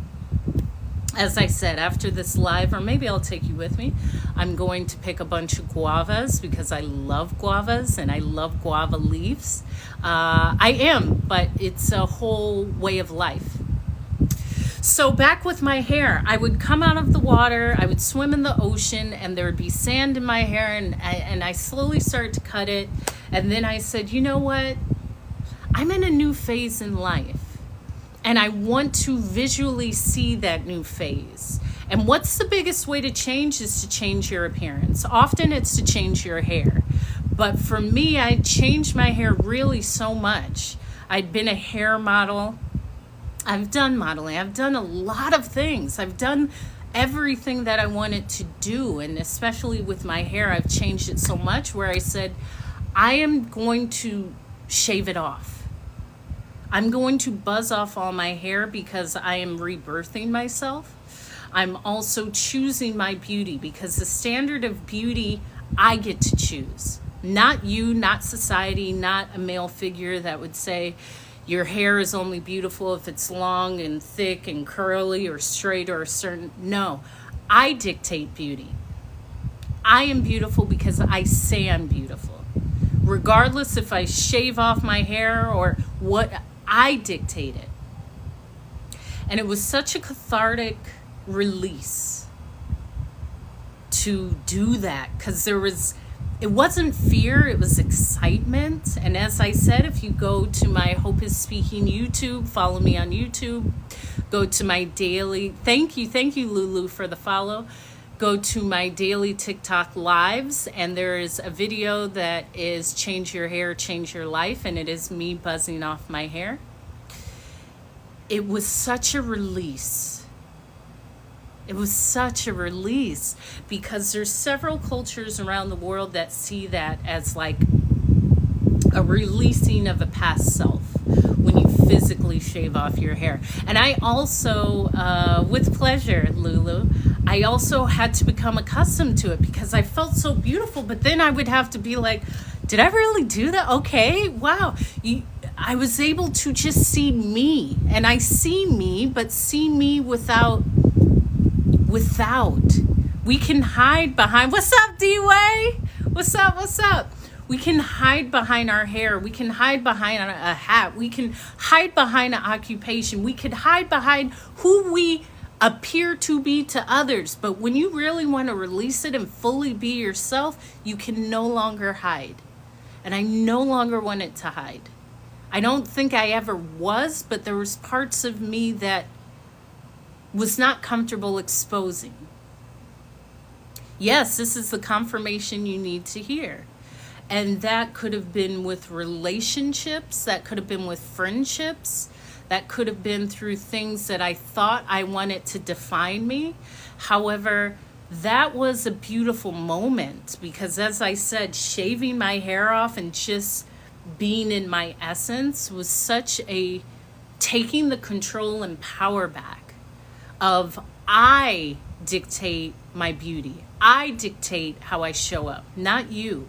As I said, after this live, or maybe I'll take you with me, I'm going to pick a bunch of guavas because I love guavas and I love guava leaves. I am, but it's a whole way of life. So back with my hair, I would come out of the water, I would swim in the ocean, and there would be sand in my hair, and I slowly started to cut it. And then I said, you know what? I'm in a new phase in life, and I want to visually see that new phase. And what's the biggest way to change is to change your appearance. Often it's to change your hair. But for me, I changed my hair really so much. I'd been a hair model. I've done modeling. I've done a lot of things. I've done everything that I wanted to do. And especially with my hair, I've changed it so much where I said, I am going to shave it off. I'm going to buzz off all my hair because I am rebirthing myself. I'm also choosing my beauty because the standard of beauty I get to choose. Not you, not society, not a male figure that would say your hair is only beautiful if it's long and thick and curly or straight or a certain. No, I dictate beauty. I am beautiful because I say I'm beautiful. Regardless if I shave off my hair or what, I dictate it. And it was such a cathartic release to do that because it wasn't fear, it was excitement. And as I said, if you go to my Hope is Speaking YouTube, follow me on YouTube, go to my daily, thank you Lulu for the follow, go to my daily TikTok lives, and there is a video that is Change Your Hair, Change Your Life, and it is me buzzing off my hair. It was such a release. It was such a release because there's several cultures around the world that see that as like a releasing of a past self when you physically shave off your hair. And I also, with pleasure, Lulu, I also had to become accustomed to it because I felt so beautiful, but then I would have to be like, did I really do that? Okay, wow. I was able to just see me, and I see me, but see me without, we can hide behind, what's up, D-Way? What's up? We can hide behind our hair. We can hide behind a hat. We can hide behind an occupation. We could hide behind who we appear to be to others. But when you really want to release it and fully be yourself, you can no longer hide. And I no longer wanted to hide. I don't think I ever was, but there was parts of me that was not comfortable exposing. Yes, this is the confirmation you need to hear. And that could have been with relationships, that could have been with friendships, that could have been through things that I thought I wanted to define me. However, that was a beautiful moment because, as I said, shaving my hair off and just being in my essence was such a taking the control and power back of I dictate my beauty. I dictate how I show up, not you.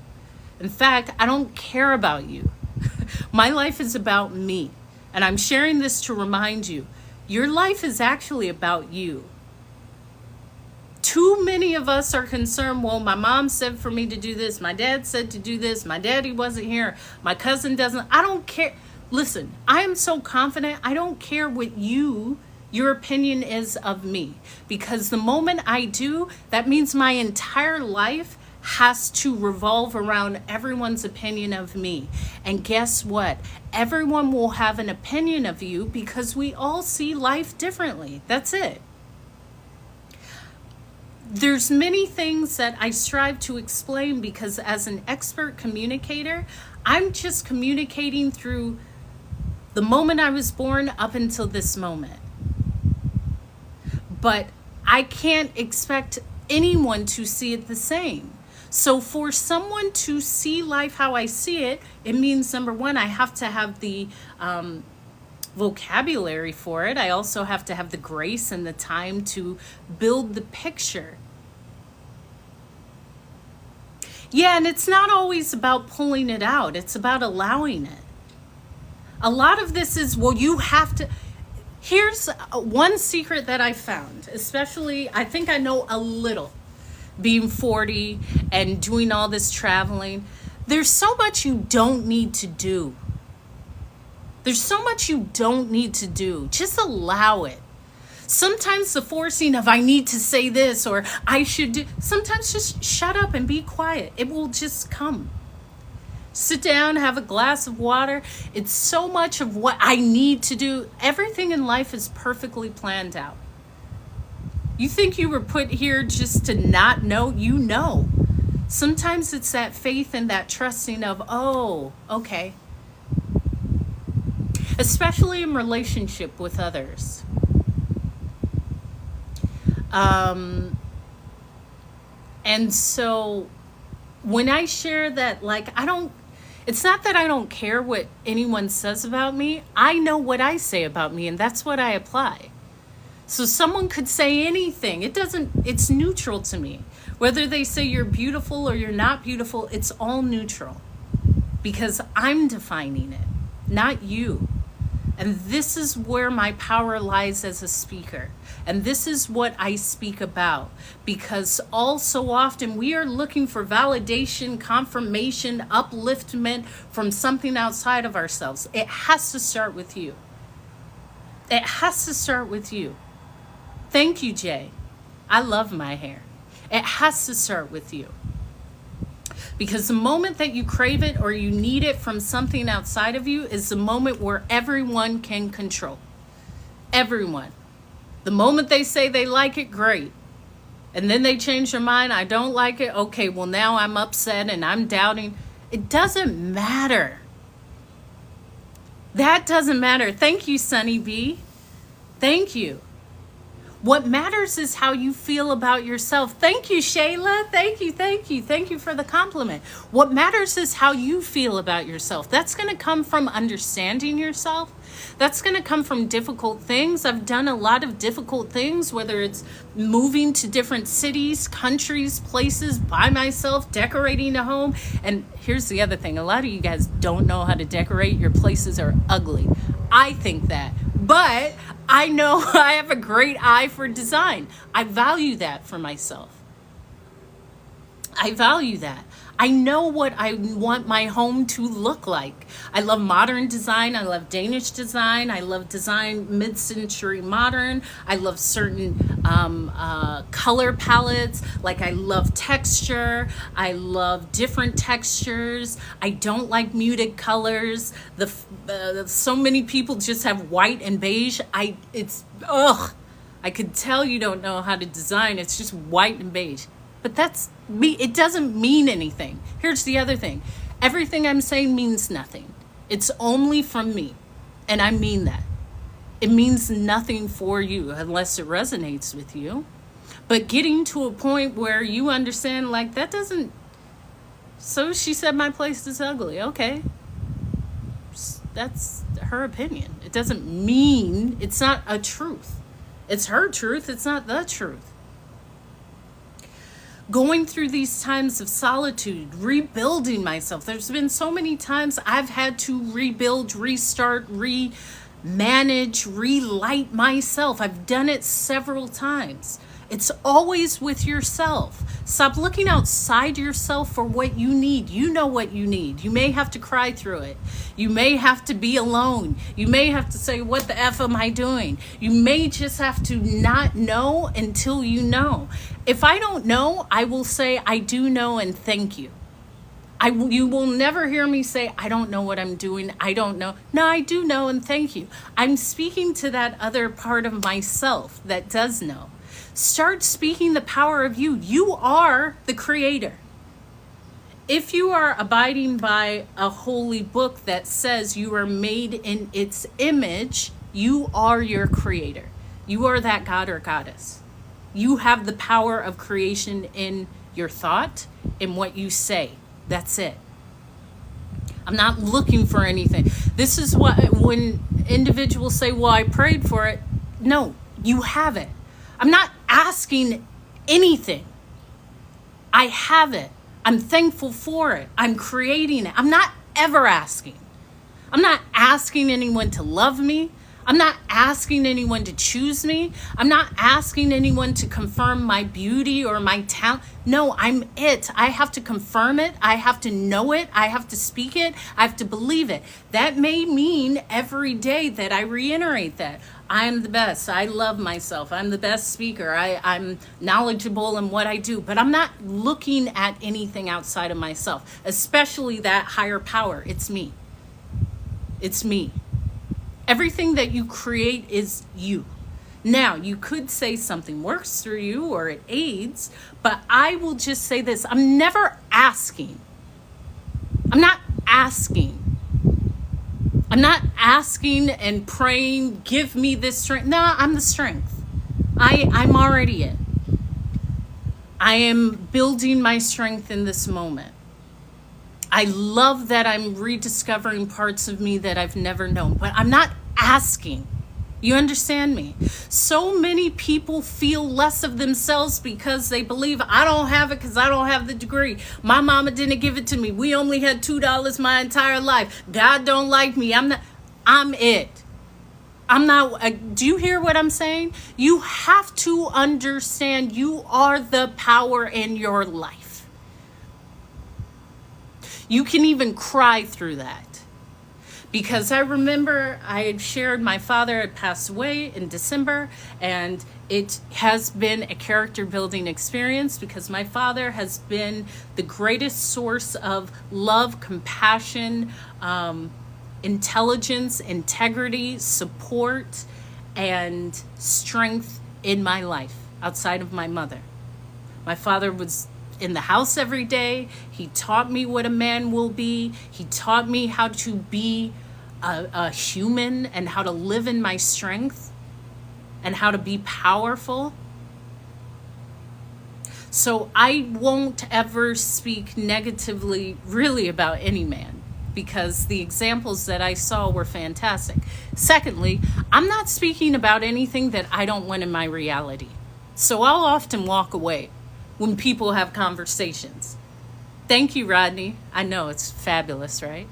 In fact, I don't care about you. My life is about me. And I'm sharing this to remind you, your life is actually about you. Too many of us are concerned, well, my mom said for me to do this, my dad said to do this, my daddy wasn't here, my cousin doesn't, I don't care. Listen, I am so confident, I don't care what your opinion is of me. Because the moment I do, that means my entire life has to revolve around everyone's opinion of me. And guess what? Everyone will have an opinion of you because we all see life differently. That's it. There's many things that I strive to explain because as an expert communicator, I'm just communicating through the moment I was born up until this moment. But I can't expect anyone to see it the same. So for someone to see life how I see it, it means, number one, I have to have the vocabulary for it. I also have to have the grace and the time to build the picture. Yeah, and it's not always about pulling it out. It's about allowing it. A lot of this is, well, you have to... Here's one secret that I found, especially, I think I know a little, being 40 and doing all this traveling. There's so much you don't need to do. There's so much you don't need to do. Just allow it. Sometimes the forcing of I need to say this or I should do, sometimes just shut up and be quiet. It will just come. Sit down, have a glass of water. It's so much of what I need to do. Everything in life is perfectly planned out. You think you were put here just to not know? You know. Sometimes it's that faith and that trusting of, oh, okay. Especially in relationship with others. And so when I share that, like, it's not that I don't care what anyone says about me. I know what I say about me, and that's what I apply. So someone could say anything. It's neutral to me. Whether they say you're beautiful or you're not beautiful, it's all neutral. Because I'm defining it, not you. And this is where my power lies as a speaker. And this is what I speak about. Because all so often we are looking for validation, confirmation, upliftment from something outside of ourselves. It has to start with you. It has to start with you. Thank you, Jay. I love my hair. It has to start with you. Because the moment that you crave it or you need it from something outside of you is the moment where everyone can control. Everyone. The moment they say they like it, great. And then they change their mind, I don't like it. Okay, well now I'm upset and I'm doubting. It doesn't matter. That doesn't matter. Thank you, Sunny B. Thank you. What matters is how you feel about yourself. Thank you, Shayla. Thank you, thank you. Thank you for the compliment. What matters is how you feel about yourself. That's going to come from understanding yourself. That's going to come from difficult things. I've done a lot of difficult things, whether it's moving to different cities, countries, places by myself, decorating a home. And here's the other thing. A lot of you guys don't know how to decorate. Your places are ugly. I think that. But I know I have a great eye for design. I value that for myself. I value that. I know what I want my home to look like. I love modern design. I love Danish design. I love design mid-century modern. I love certain color palettes. Like I love texture. I love different textures. I don't like muted colors. So many people just have white and beige. I could tell you don't know how to design. It's just white and beige. But that's me. It doesn't mean anything. Here's the other thing. Everything I'm saying means nothing. It's only from me. And I mean that. It means nothing for you unless it resonates with you. But getting to a point where you understand, like, that doesn't... So she said my place is ugly. Okay. That's her opinion. It doesn't mean... It's not a truth. It's her truth. It's not the truth. Going through these times of solitude, rebuilding myself. There's been so many times I've had to rebuild, restart, manage, relight myself. I've done it several times. It's always with yourself. Stop looking outside yourself for what you need. You know what you need. You may have to cry through it. You may have to be alone. You may have to say, what the F am I doing? You may just have to not know until you know. If I don't know, I will say, I do know and thank you. You will never hear me say, I don't know what I'm doing. I don't know. No, I do know and thank you. I'm speaking to that other part of myself that does know. Start speaking the power of you. You are the creator. If you are abiding by a holy book that says you are made in its image, you are your creator. You are that god or goddess. You have the power of creation in your thought, in what you say. That's it. I'm not looking for anything. This is what, when individuals say, well, I prayed for it. No, you have it. I'm not asking anything. I have it. I'm thankful for it. I'm creating it. I'm not ever asking. I'm not asking anyone to love me. I'm not asking anyone to choose me. I'm not asking anyone to confirm my beauty or my talent. No, I'm it. I have to confirm it. I have to know it. I have to speak it. I have to believe it. That may mean every day that I reiterate that. I'm the best. I love myself. I'm the best speaker. I'm knowledgeable in what I do. But I'm not looking at anything outside of myself, especially that higher power. It's me. It's me. Everything that you create is you. Now, you could say something works through you or it aids, but I will just say this. I'm never asking. I'm not asking. I'm not asking and praying, give me this strength. No, I'm the strength. I'm already it. I am building my strength in this moment. I love that I'm rediscovering parts of me that I've never known, but I'm not asking. You understand me? So many people feel less of themselves because they believe I don't have it because I don't have the degree. My mama didn't give it to me. We only had $2 my entire life. God don't like me. I'm it. I'm not, do you hear what I'm saying? You have to understand you are the power in your life. You can even cry through that. Because I remember I had shared my father had passed away in December, and it has been a character building experience because my father has been the greatest source of love, compassion, intelligence, integrity, support, and strength in my life outside of my mother. My father was in the house every day. He taught me what a man will be. He taught me how to be a human and how to live in my strength and how to be powerful. So I won't ever speak negatively really about any man because the examples that I saw were fantastic. Secondly, I'm not speaking about anything that I don't want in my reality. So I'll often walk away when people have conversations. Thank you, Rodney. I know it's fabulous, right?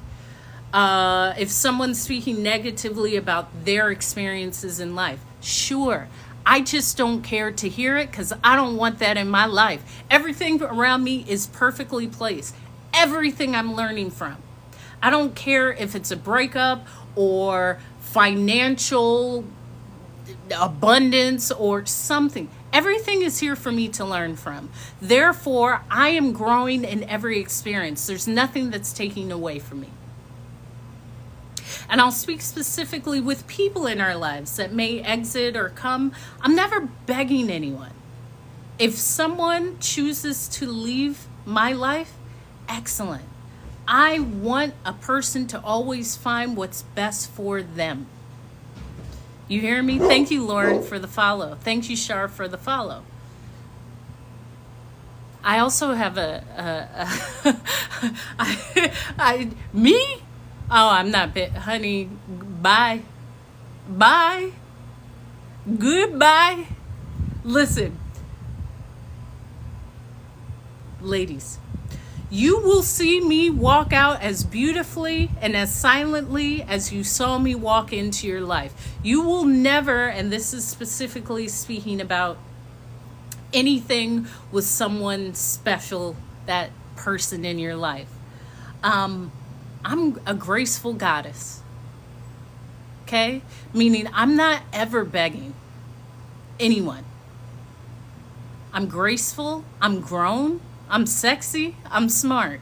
If someone's speaking negatively about their experiences in life, sure. I just don't care to hear it because I don't want that in my life. Everything around me is perfectly placed. Everything I'm learning from. I don't care if it's a breakup or financial abundance or something. Everything is here for me to learn from. Therefore, I am growing in every experience. There's nothing that's taking away from me. And I'll speak specifically with people in our lives that may exit or come. I'm never begging anyone. If someone chooses to leave my life, excellent. I want a person to always find what's best for them. You hear me? Thank you, Lauren, for the follow. Thank you, Shar, for the follow. I also have me? Oh, I'm not bit, honey. Bye. Bye. Goodbye. Listen, ladies, you will see me walk out as beautifully and as silently as you saw me walk into your life. You will never, and this is specifically speaking about anything with someone special, that person in your life. I'm a graceful goddess. Okay? Meaning I'm not ever begging anyone. I'm graceful. I'm grown. I'm sexy. I'm smart.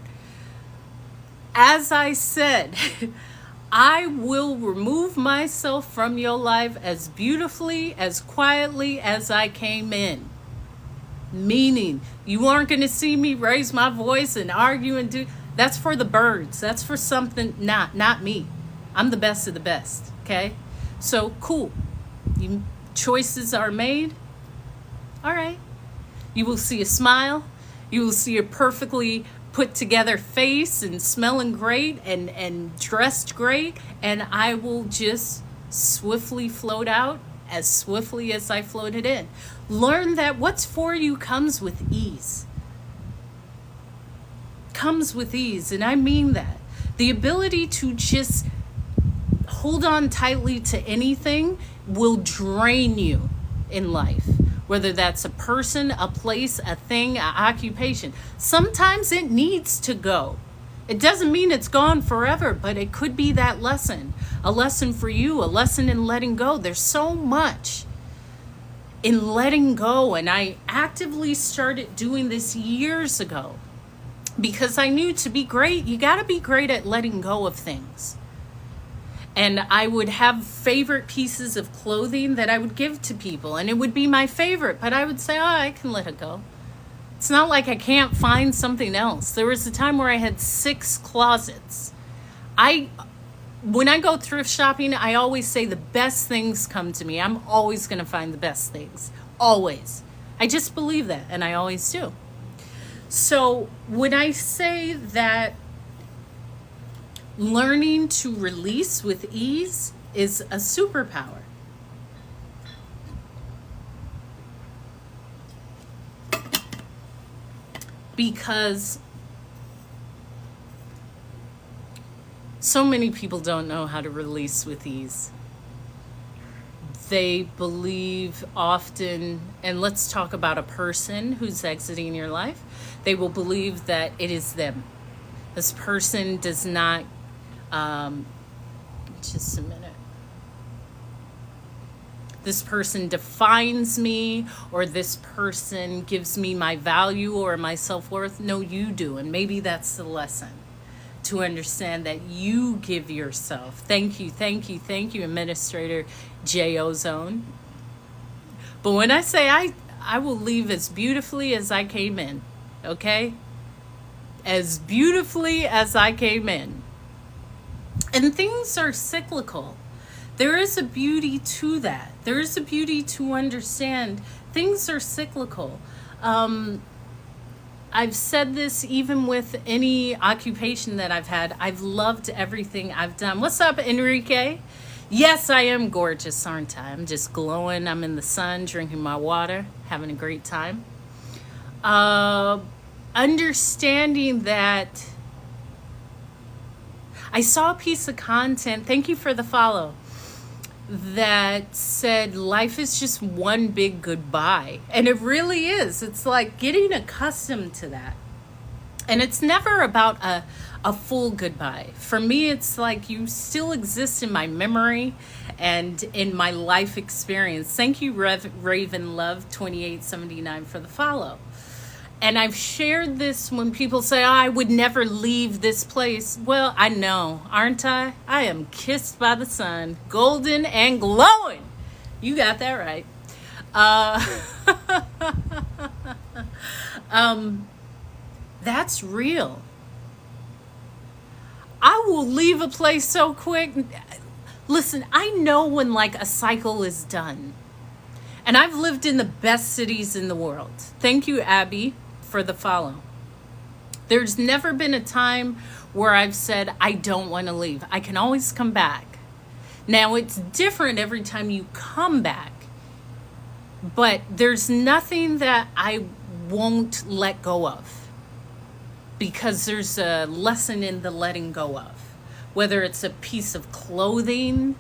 As I said, I will remove myself from your life as beautifully, as quietly as I came in. Meaning, you aren't going to see me raise my voice and argue and do. That's for the birds. That's for something, not me. I'm the best of the best, okay? So, cool. Choices are made. All right. You will see a smile. You will see a perfectly put together face and smelling great and dressed great. And I will just swiftly float out as swiftly as I floated in. Learn that what's for you comes with ease. Comes with ease, and I mean that. The ability to just hold on tightly to anything will drain you in life, whether that's a person, a place, a thing, an occupation. Sometimes it needs to go. It doesn't mean it's gone forever, but it could be that lesson, a lesson for you, a lesson in letting go. There's so much in letting go, and I actively started doing this years ago because I knew to be great, you got to be great at letting go of things. And I would have favorite pieces of clothing that I would give to people, and it would be my favorite, but I would say, oh, I can let it go. It's not like I can't find something else. There was a time where I had 6 closets. When I go thrift shopping, I always say the best things come to me. I'm always going to find the best things. Always. I just believe that, and I always do. So when I say that learning to release with ease is a superpower, because so many people don't know how to release with ease. They believe often, and let's talk about a person who's exiting your life, they will believe that it is them. This person does not, just a minute. This person defines me, or this person gives me my value or my self-worth. No, you do. And maybe that's the lesson, to understand that you give yourself. Thank you, Administrator J. Ozone. But when I say I will leave as beautifully as I came in, okay? As beautifully as I came in. And things are cyclical. There is a beauty to that. There is a beauty to understand things are cyclical. I've said this even with any occupation that I've had. I've loved everything I've done. What's up, Enrique? Yes, I am gorgeous, aren't I? I'm just glowing. I'm in the sun, drinking my water, having a great time. Understanding that I saw a piece of content, thank you for the follow, that said life is just one big goodbye. And it really is. It's like getting accustomed to that. And it's never about a full goodbye. For me, it's like you still exist in my memory and in my life experience. Thank you, Raven Love 2879 for the follow. And I've shared this when people say, oh, I would never leave this place. Well, I know, aren't I? I am kissed by the sun, golden and glowing. You got that right. That's real. I will leave a place so quick. Listen, I know when like a cycle is done. And I've lived in the best cities in the world. Thank you, Abby, for the follow. There's never been a time where I've said, I don't want to leave. I can always come back. Now, it's different every time you come back. But there's nothing that I won't let go of. Because there's a lesson in the letting go of. Whether it's a piece of clothing,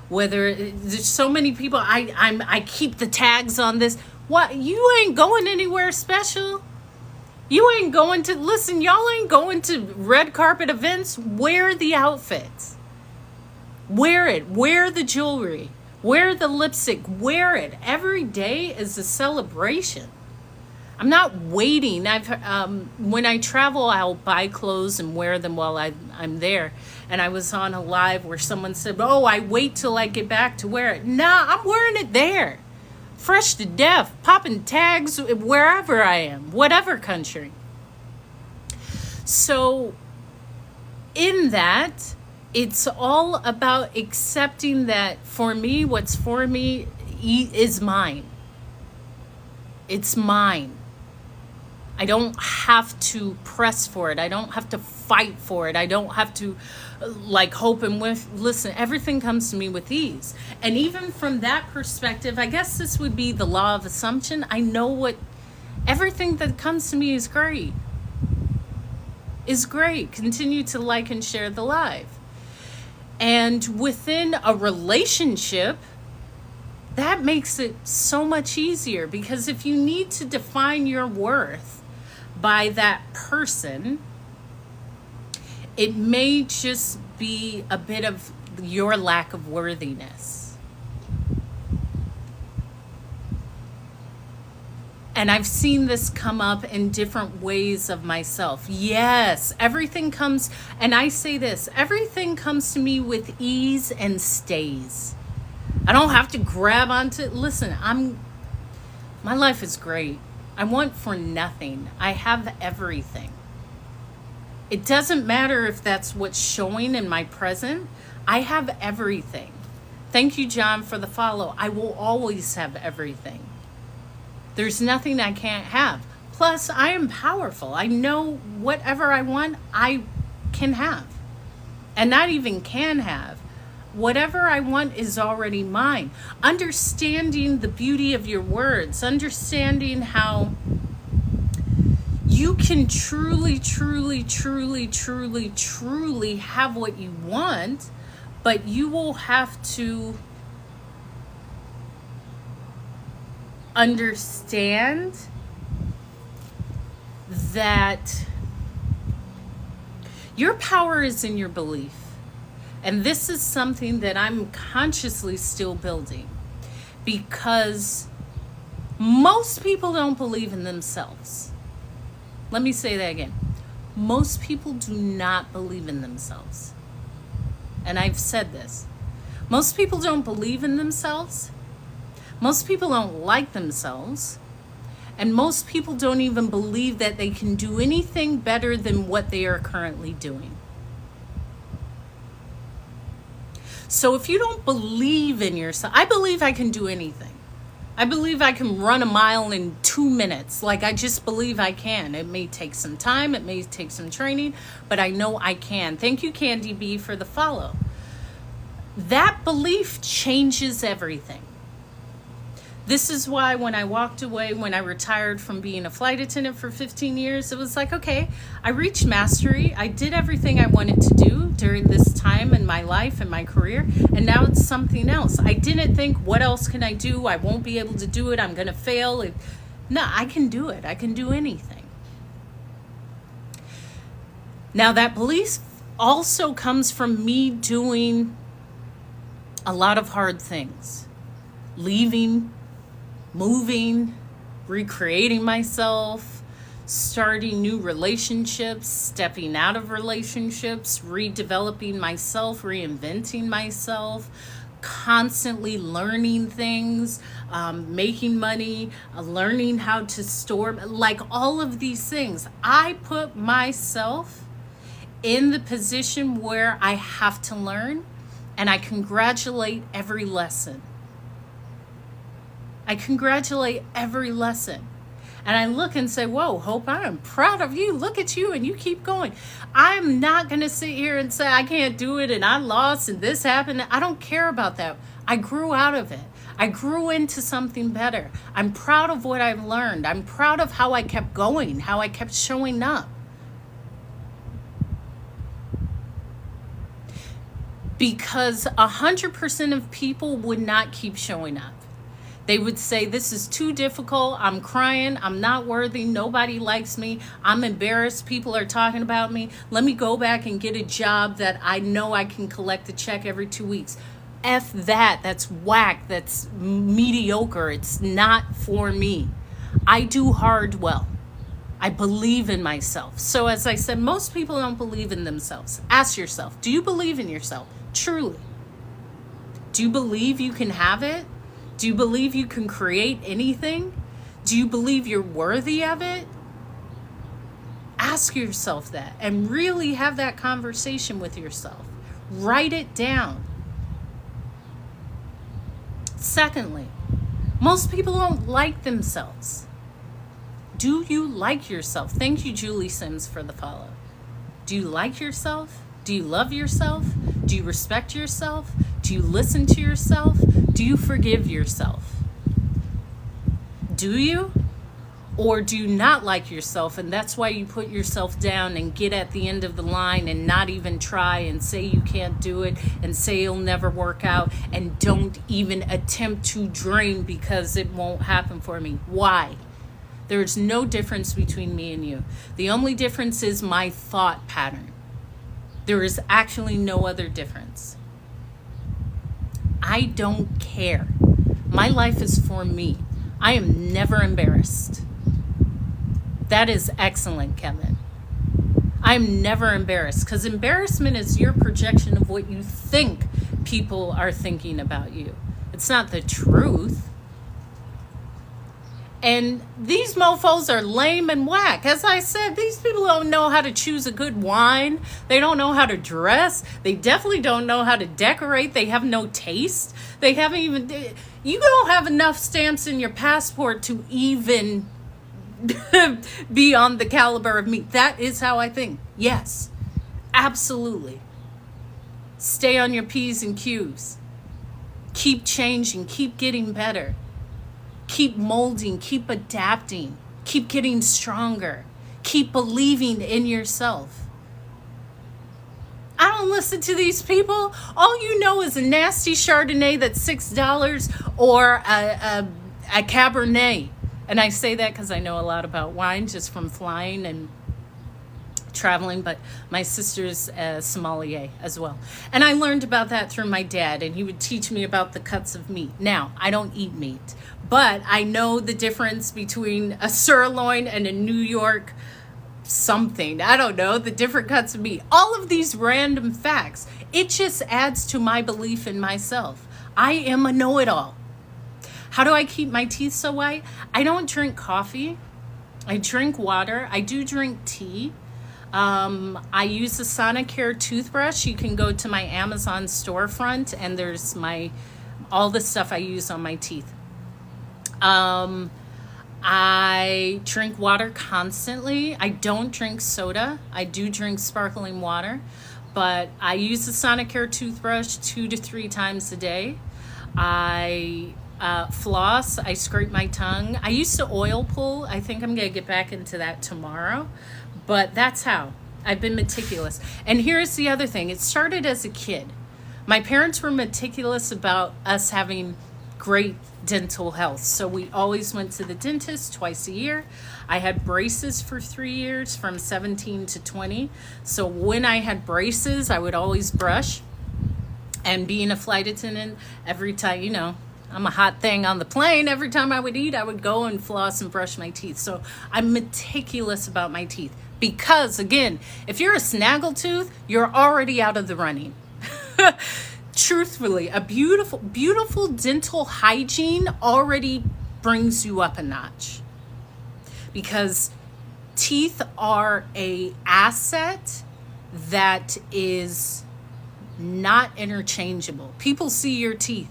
whether there's so many people, I keep the tags on this. What? You ain't going anywhere special. You ain't going to, listen, y'all ain't going to red carpet events. Wear the outfits. Wear it. Wear the jewelry. Wear the lipstick. Wear it. Every day is a celebration. I'm not waiting. When I travel, I'll buy clothes and wear them while I'm there. And I was on a live where someone said, oh, I wait till I get back to wear it. Nah, I'm wearing it there. Fresh to death, popping tags wherever I am, whatever country. So in that, it's all about accepting that for me, what's for me is mine. It's mine. I don't have to press for it. I don't have to fight for it. I don't have to like hope and listen. Everything comes to me with ease. And even from that perspective, I guess this would be the law of assumption. I know everything that comes to me is great. Is great. Continue to like and share the live. And within a relationship, that makes it so much easier, because if you need to define your worth by that person, it may just be a bit of your lack of worthiness. And I've seen this come up in different ways of myself. Yes, everything comes, and I say this, everything comes to me with ease and stays. I don't have to grab onto, listen, my life is great. I want for nothing. I have everything. It doesn't matter if that's what's showing in my present. I have everything. Thank you, John, for the follow. I will always have everything. There's nothing I can't have. Plus, I am powerful. I know whatever I want, I can have. And not even can have. Whatever I want is already mine. Understanding the beauty of your words, understanding how you can truly, truly, truly, truly, truly have what you want, but you will have to understand that your power is in your belief. And this is something that I'm consciously still building, because most people don't believe in themselves. Let me say that again. Most people do not believe in themselves. And I've said this. Most people don't believe in themselves. Most people don't like themselves. And most people don't even believe that they can do anything better than what they are currently doing. So if you don't believe in yourself, I believe I can do anything. I believe I can run a mile in 2 minutes. Like, I just believe I can. It may take some time. It may take some training, but I know I can. Thank you, Candy B, for the follow. That belief changes everything. This is why when I walked away, when I retired from being a flight attendant for 15 years, it was like, okay, I reached mastery. I did everything I wanted to do during this time in my life and my career, and now it's something else. I didn't think, what else can I do? I won't be able to do it. I'm going to fail. No, I can do it. I can do anything. Now, that belief also comes from me doing a lot of hard things. Leaving, moving, recreating myself, starting new relationships, stepping out of relationships, redeveloping myself, reinventing myself, constantly learning things, making money, learning how to store, like all of these things. I put myself in the position where I have to learn, and I congratulate every lesson. I congratulate every lesson. And I look and say, whoa, Hope, I am proud of you. Look at you, and you keep going. I'm not going to sit here and say I can't do it and I lost and this happened. I don't care about that. I grew out of it. I grew into something better. I'm proud of what I've learned. I'm proud of how I kept going, how I kept showing up. Because 100% of people would not keep showing up. They would say, this is too difficult. I'm crying. I'm not worthy. Nobody likes me. I'm embarrassed. People are talking about me. Let me go back and get a job that I know I can collect a check every 2 weeks. F that. That's whack. That's mediocre. It's not for me. I do hard well. I believe in myself. So as I said, most people don't believe in themselves. Ask yourself, do you believe in yourself? Truly. Do you believe you can have it? Do you believe you can create anything? Do you believe you're worthy of it? Ask yourself that and really have that conversation with yourself. Write it down. Secondly, most people don't like themselves. Do you like yourself? Thank you, Julie Sims, for the follow. Do you like yourself? Do you love yourself? Do you respect yourself? Do you listen to yourself? Do you forgive yourself? Do you? or do you not like yourself, and that's why you put yourself down and get at the end of the line and not even try and say you can't do it and say it'll never work out and don't even attempt to dream because it won't happen for me? Why? There's no difference between me and you. The only difference is my thought pattern. There is actually no other difference. I don't care. My life is for me. I am never embarrassed. That is excellent, Kevin. I'm never embarrassed, because embarrassment is your projection of what you think people are thinking about you. It's not the truth. And these mofos are lame and whack. As I said, these people don't know how to choose a good wine. They don't know how to dress. They definitely don't know how to decorate. They have no taste. They haven't even... You don't have enough stamps in your passport to even be on the caliber of me. That is how I think. Yes, absolutely. Stay on your P's and Q's. Keep changing. Keep getting better. Keep molding. Keep adapting. Keep getting stronger. Keep believing in yourself. I don't listen to these people. All you know is a nasty Chardonnay that's $6 or a Cabernet. And I say that because I know a lot about wine just from flying and traveling, but my sister's a sommelier as well. And I learned about that through my dad, and he would teach me about the cuts of meat. Now, I don't eat meat, but I know the difference between a sirloin and a New York something. I don't know, the different cuts of meat. All of these random facts. It just adds to my belief in myself. I am a know-it-all. How do I keep my teeth so white? I don't drink coffee. I drink water. I do drink tea. I use the Sonicare toothbrush. You can go to my Amazon storefront, and there's all the stuff I use on my teeth. I drink water constantly. I don't drink soda. I do drink sparkling water, but I use the Sonicare toothbrush 2 to 3 times a day. I floss. I scrape my tongue. I used to oil pull. I think I'm going to get back into that tomorrow, but that's how I've been meticulous. And here's the other thing. It started as a kid. My parents were meticulous about us having great dental health. So we always went to the dentist twice a year. I had braces for 3 years from 17 to 20. So when I had braces, I would always brush. And being a flight attendant, every time, I'm a hot thing on the plane. Every time I would eat, I would go and floss and brush my teeth. So I'm meticulous about my teeth. Because, again, if you're a snaggletooth, you're already out of the running. Truthfully, a beautiful, beautiful dental hygiene already brings you up a notch. Because teeth are an asset that is not interchangeable. People see your teeth.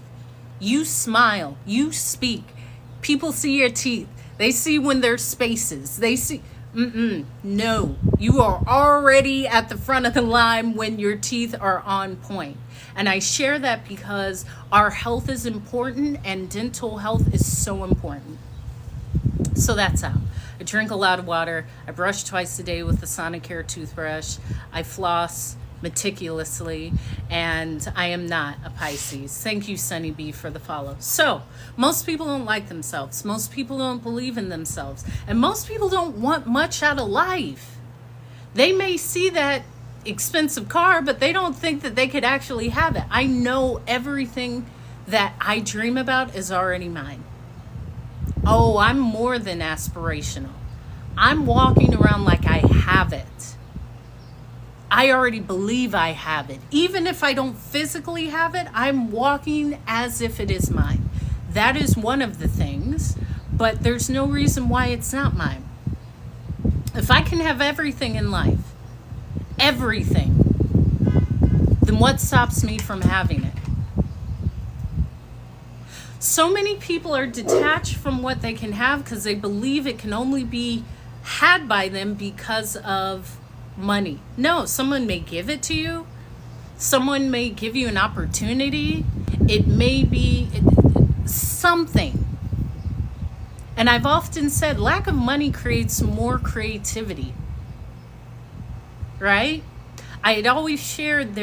You smile, you speak. People see your teeth. They see when there's spaces. They see, no, you are already at the front of the line when your teeth are on point. And I share that because our health is important and dental health is so important. So that's how. I drink a lot of water. I brush twice a day with the Sonicare toothbrush. I floss meticulously, and I am not a Pisces. Thank you, Sunny B, for the follow. So most people don't like themselves. Most people don't believe in themselves. And most people don't want much out of life. They may see that expensive car, but they don't think that they could actually have it. I know everything that I dream about is already mine. Oh, I'm more than aspirational. I'm walking around like I have it. I already believe I have it. Even if I don't physically have it, I'm walking as if it is mine. That is one of the things, but there's no reason why it's not mine. If I can have everything in life, everything, then what stops me from having it? So many people are detached from what they can have because they believe it can only be had by them because of money. No, someone may give it to you. Someone may give you an opportunity. It may be something. And I've often said lack of money creates more creativity, right? I had always shared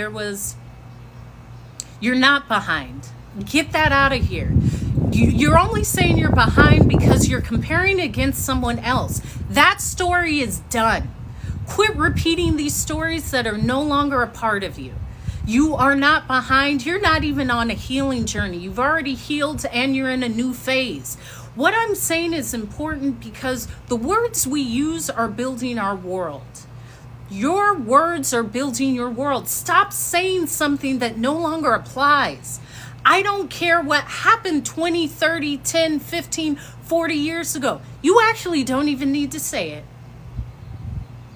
you're not behind. Get that out of here. You're only saying you're behind because you're comparing against someone else. That story is done. Quit repeating these stories that are no longer a part of you. You are not behind. You're not even on a healing journey. You've already healed and you're in a new phase. What I'm saying is important because the words we use are building our world. Your words are building your world. Stop saying something that no longer applies. I don't care what happened 20, 30, 10, 15, 40 years ago. You actually don't even need to say it.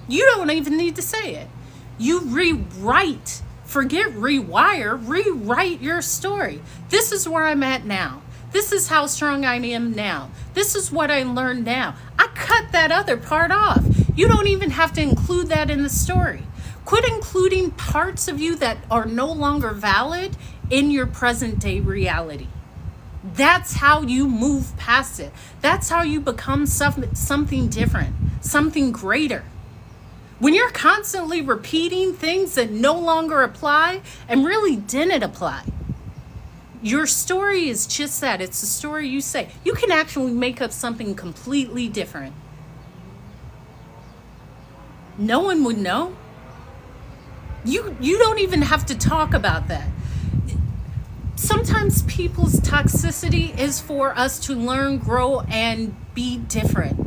You don't even need to say it. You rewrite. Forget rewire. Rewrite your story. This is where I'm at now. This is how strong I am now. This is what I learned now. I cut that other part off. You don't even have to include that in the story. Quit including parts of you that are no longer valid in your present day reality. That's how you move past it. That's how you become something different, something greater. When you're constantly repeating things that no longer apply and really didn't apply, your story is just that. It's the story you say. You can actually make up something completely different. No one would know. You don't even have to talk about that. Sometimes people's toxicity is for us to learn, grow, and be different.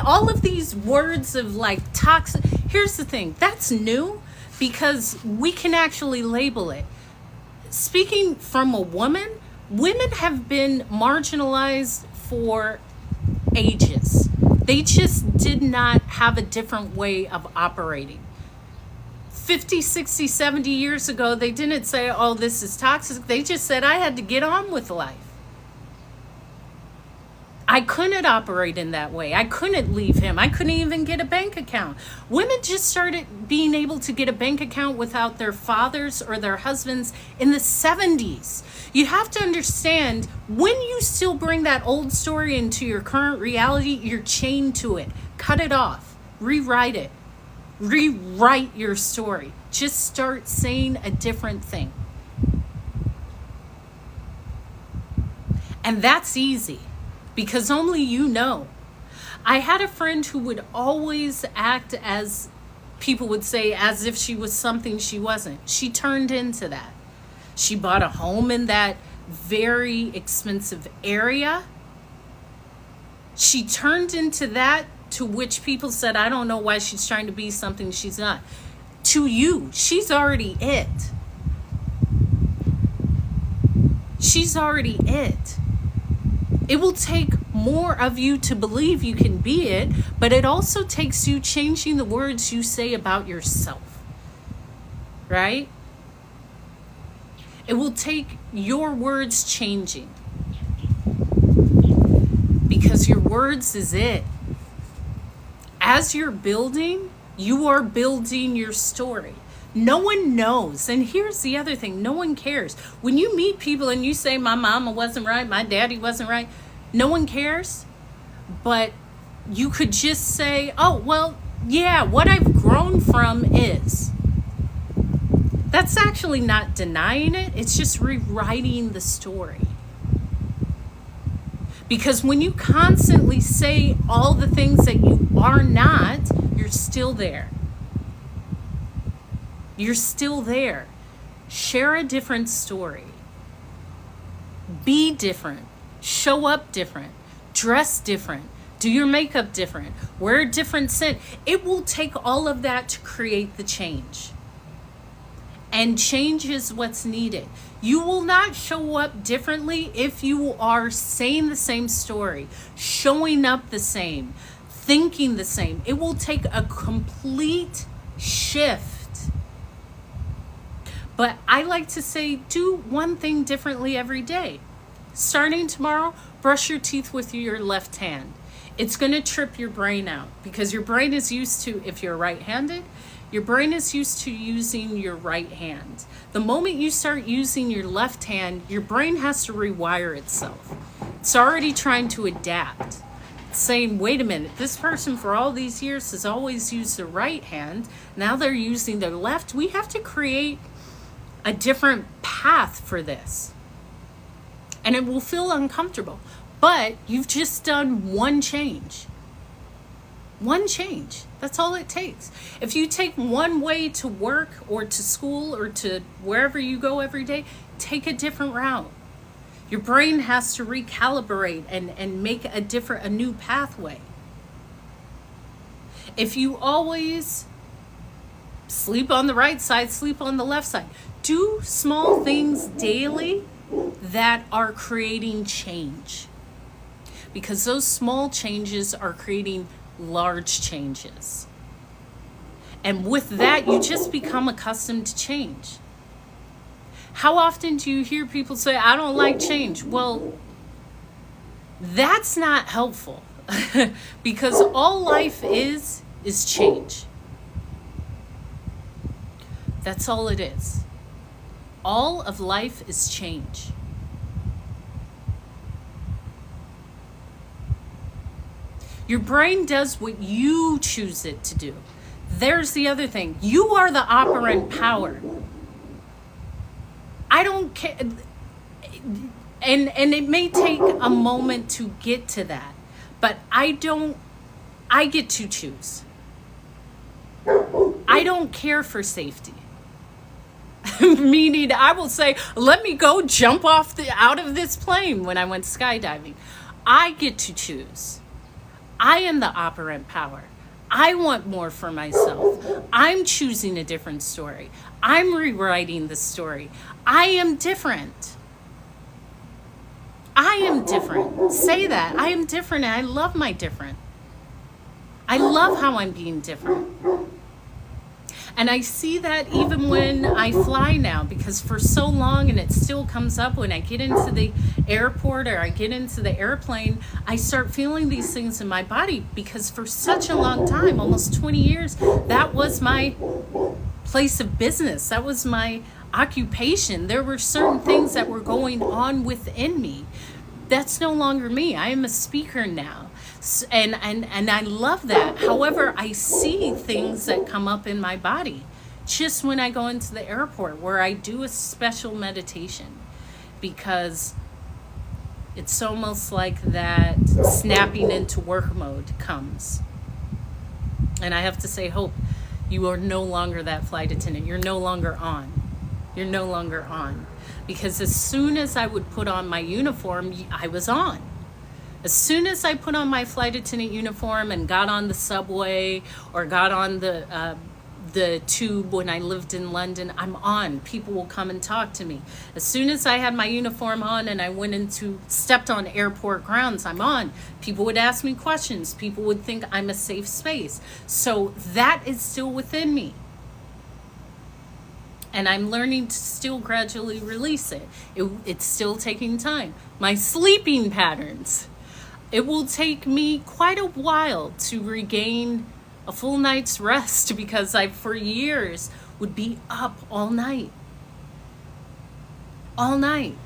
All of these words of like toxic, here's the thing, that's new because we can actually label it. Speaking from a woman, women have been marginalized for ages. They just did not have a different way of operating. 50, 60, 70 years ago, they didn't say, oh, this is toxic. They just said, I had to get on with life. I couldn't operate in that way. I couldn't leave him. I couldn't even get a bank account. Women just started being able to get a bank account without their fathers or their husbands in the 70s. You have to understand, when you still bring that old story into your current reality, you're chained to it. Cut it off. Rewrite it. Rewrite your story. Just start saying a different thing. And that's easy. Because only you know. I had a friend who would always act as people would say as if she was something she wasn't. She turned into that. She bought a home in that very expensive area. She turned into that, to which people said, I don't know why she's trying to be something she's not. To you, she's already it. She's already it. It will take more of you to believe you can be it, but it also takes you changing the words you say about yourself, right? It will take your words changing, because your words is it. As you're building, you are building your story. No one knows. And here's the other thing. No one cares. When you meet people and you say, my mama wasn't right, my daddy wasn't right, no one cares. But you could just say, oh, well, yeah, what I've grown from is. That's actually not denying it. It's just rewriting the story. Because when you constantly say all the things that you are not, you're still there. You're still there. Share a different story. Be different. Show up different. Dress different. Do your makeup different. Wear a different scent. It will take all of that to create the change. And change is what's needed. You will not show up differently if you are saying the same story, showing up the same, thinking the same. It will take a complete shift. But I like to say, do one thing differently every day. Starting tomorrow, brush your teeth with your left hand. It's going to trip your brain out because your brain is used to, if you're right-handed, your brain is used to using your right hand. The moment you start using your left hand, your brain has to rewire itself. It's already trying to adapt. It's saying, wait a minute, this person for all these years has always used the right hand. Now they're using their left. We have to create a different path for this. And it will feel uncomfortable. But you've just done one change. One change. That's all it takes. If you take one way to work or to school or to wherever you go every day, take a different route. Your brain has to recalibrate and make a new pathway. If you always sleep on the right side, sleep on the left side, do small things daily that are creating change. Because those small changes are creating large changes. And with that, you just become accustomed to change. How often do you hear people say, I don't like change? Well, that's not helpful because all life is change. That's all it is. All of life is change. Your brain does what you choose it to do. There's the other thing. You are the operant power. I don't care. And it may take a moment to get to that, but I get to choose. I don't care for safety. Meaning I will say, let me go jump out of this plane when I went skydiving. I get to choose. I am the operant power. I want more for myself. I'm choosing a different story. I'm rewriting the story. I am different. I am different. Say that. I am different and I love my different. I love how I'm being different. And I see that even when I fly now, because for so long, and it still comes up when I get into the airport or I get into the airplane, I start feeling these things in my body because for such a long time, almost 20 years, that was my place of business. That was my occupation. There were certain things that were going on within me. That's no longer me. I am a speaker now. And I love that. However, I see things that come up in my body just when I go into the airport where I do a special meditation because it's almost like that snapping into work mode comes. And I have to say, Hope, you are no longer that flight attendant. You're no longer on. You're no longer on. Because as soon as I would put on my uniform, I was on. As soon as I put on my flight attendant uniform and got on the subway or got on the tube when I lived in London, I'm on. People will come and talk to me. As soon as I had my uniform on and I stepped on airport grounds, I'm on. People would ask me questions. People would think I'm a safe space. So that is still within me. And I'm learning to still gradually release it. It's still taking time. My sleeping patterns. It will take me quite a while to regain a full night's rest because I, for years, would be up all night. All night.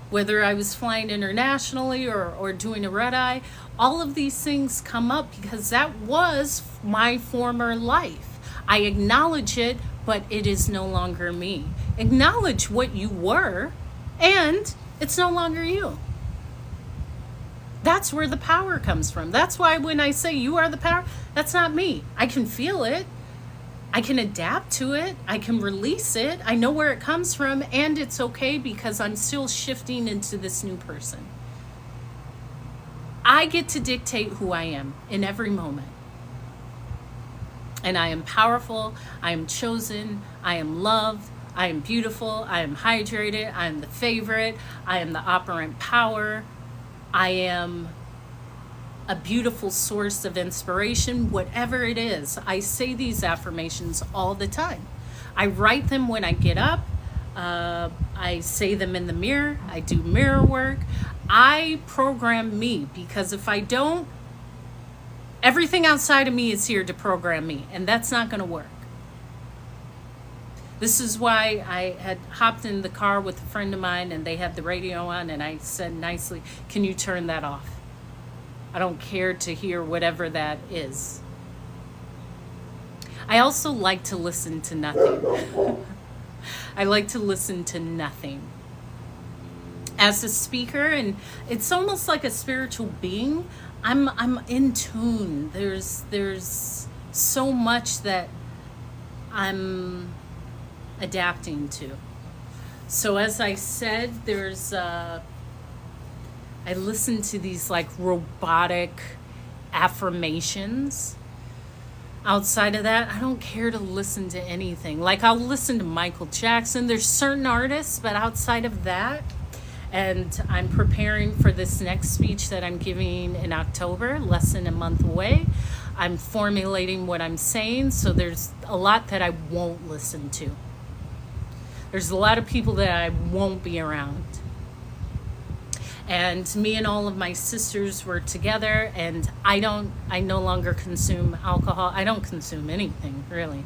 Whether I was flying internationally or doing a red eye, all of these things come up because that was my former life. I acknowledge it, but it is no longer me. Acknowledge what you were, and it's no longer you. That's where the power comes from. That's why when I say you are the power, that's not me. I can feel it. I can adapt to it. I can release it. I know where it comes from, and it's okay because I'm still shifting into this new person. I get to dictate who I am in every moment. And I am powerful. I am chosen. I am loved. I am beautiful. I am hydrated. I am the favorite. I am the operant power. I am a beautiful source of inspiration, whatever it is. I say these affirmations all the time. I write them when I get up. I say them in the mirror. I do mirror work. I program me because if I don't, everything outside of me is here to program me, and that's not going to work. This is why I had hopped in the car with a friend of mine and they had the radio on, and I said nicely, can you turn that off? I don't care to hear whatever that is. I also like to listen to nothing. I like to listen to nothing. As a speaker, and it's almost like a spiritual being, I'm in tune. There's so much that I'm adapting to. So as I said, I listen to these like robotic affirmations. Outside of that, I don't care to listen to anything. Like, I'll listen to Michael Jackson. There's certain artists, but outside of that, and I'm preparing for this next speech that I'm giving in October, less than a month away. I'm formulating what I'm saying, so there's a lot that I won't listen to. There's a lot of people that I won't be around. And me and all of my sisters were together, and I no longer consume alcohol. I don't consume anything, really.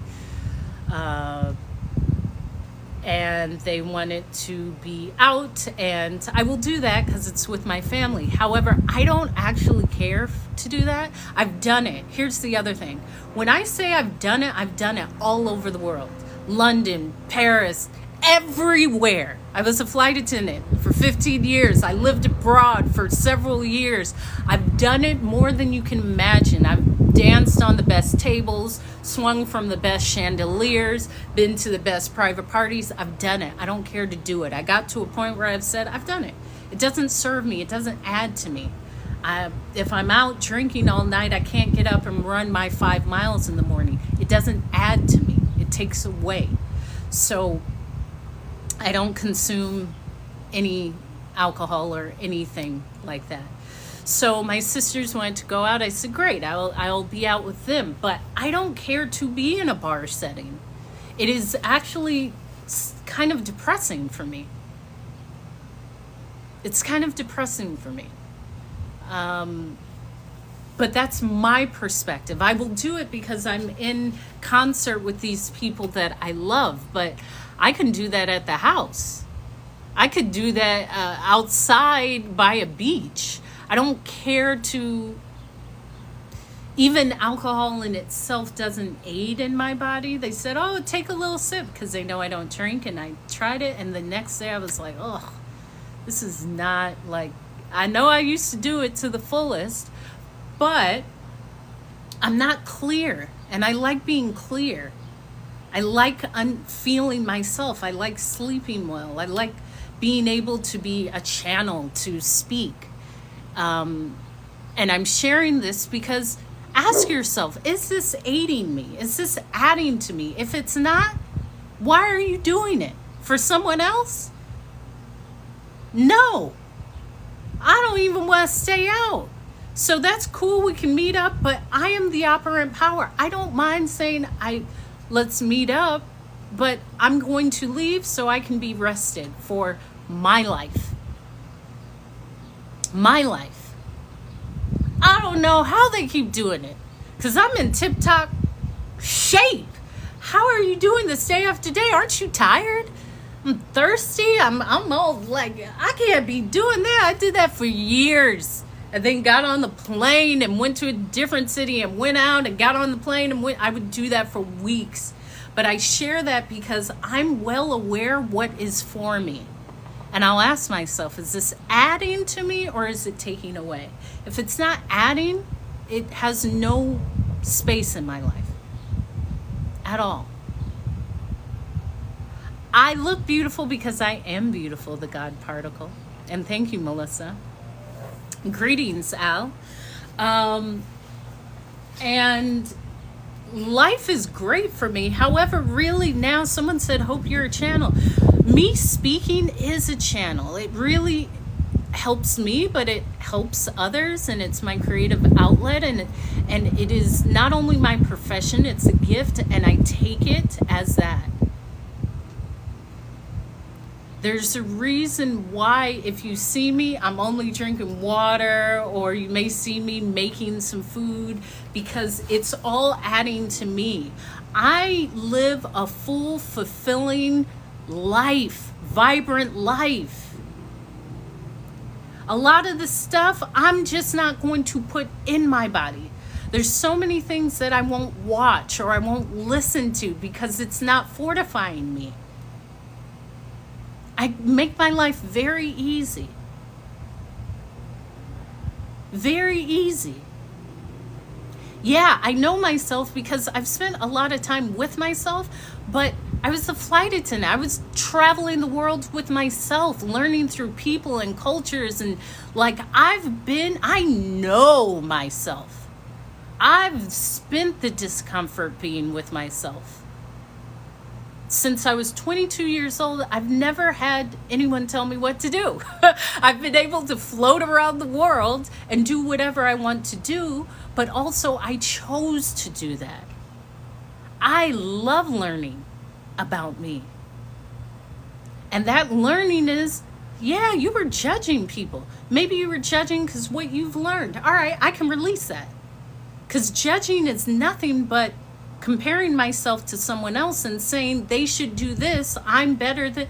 And they wanted to be out, and I will do that because it's with my family. However, I don't actually care to do that. I've done it. Here's the other thing. When I say I've done it all over the world. London, Paris, everywhere. I was a flight attendant for 15 years. I lived abroad for several years. I've done it more than you can imagine. I've danced on the best tables, swung from the best chandeliers, been to the best private parties. I've done it. I don't care to do it. I got to a point where I've said, I've done it. It doesn't serve me. It doesn't add to me. If I'm out drinking all night, I can't get up and run my 5 miles in the morning. It doesn't add to me. It takes away. So I don't consume any alcohol or anything like that. So my sisters wanted to go out. I said, great, I'll be out with them. But I don't care to be in a bar setting. It is actually kind of depressing for me. It's kind of depressing for me. But that's my perspective. I will do it because I'm in concert with these people that I love, but I can do that at the house. I could do that outside by a beach. I don't care to, even alcohol in itself doesn't aid in my body. They said, oh, take a little sip, because they know I don't drink, and I tried it, and the next day I was like, oh, this is not like, I know I used to do it to the fullest, but I'm not clear, and I like being clear. I like feeling myself. I like sleeping well. I like being able to be a channel to speak. And I'm sharing this because ask yourself, is this aiding me? Is this adding to me? If it's not, why are you doing it? For someone else? No. I don't even want to stay out. So that's cool. We can meet up, but I am the operant power. I don't mind saying let's meet up, but I'm going to leave so I can be rested for my life. My life. I don't know how they keep doing it, because I'm in tip-top shape. How are you doing this day after day? Aren't you tired? I'm thirsty. I'm all like, I can't be doing that. I did that for years. And then got on the plane and went to a different city and went out and got on the plane and went. I would do that for weeks. But I share that because I'm well aware what is for me. And I'll ask myself, is this adding to me or is it taking away? If it's not adding, it has no space in my life at all. I look beautiful because I am beautiful, the God particle. And thank you, Melissa. Greetings, Al. And life is great for me. However, really now, someone said, hope you're a channel. Me speaking is a channel. It really helps me, but it helps others, and it's my creative outlet, and it is not only my profession, it's a gift, and I take it as that. There's a reason why if you see me, I'm only drinking water, or you may see me making some food, because it's all adding to me. I live a full, fulfilling life, vibrant life. A lot of the stuff I'm just not going to put in my body. There's so many things that I won't watch or I won't listen to because it's not fortifying me. I make my life very easy. Very easy. Yeah, I know myself because I've spent a lot of time with myself, but I was a flight attendant. I was traveling the world with myself, learning through people and cultures. And like I know myself. I've spent the discomfort being with myself. Since I was 22 years old, I've never had anyone tell me what to do. I've been able to float around the world and do whatever I want to do, but also I chose to do that. I love learning about me. And that learning is, yeah, you were judging people. Maybe you were judging because what you've learned. All right, I can release that. Because judging is nothing but comparing myself to someone else and saying they should do this, I'm better than,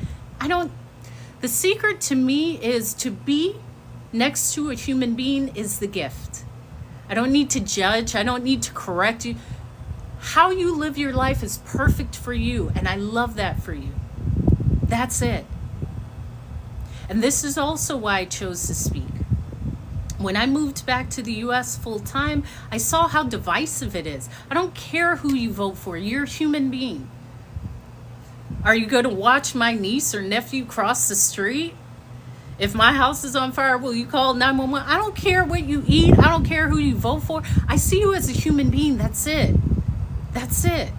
the secret to me is to be next to a human being is the gift. I don't need to judge. I don't need to correct you. How you live your life is perfect for you, and I love that for you. That's it. And this is also why I chose to speak. When I moved back to the US full time, I saw how divisive it is. I don't care who you vote for. You're a human being. Are you going to watch my niece or nephew cross the street? If my house is on fire, will you call 911? I don't care what you eat. I don't care who you vote for. I see you as a human being. That's it. That's it.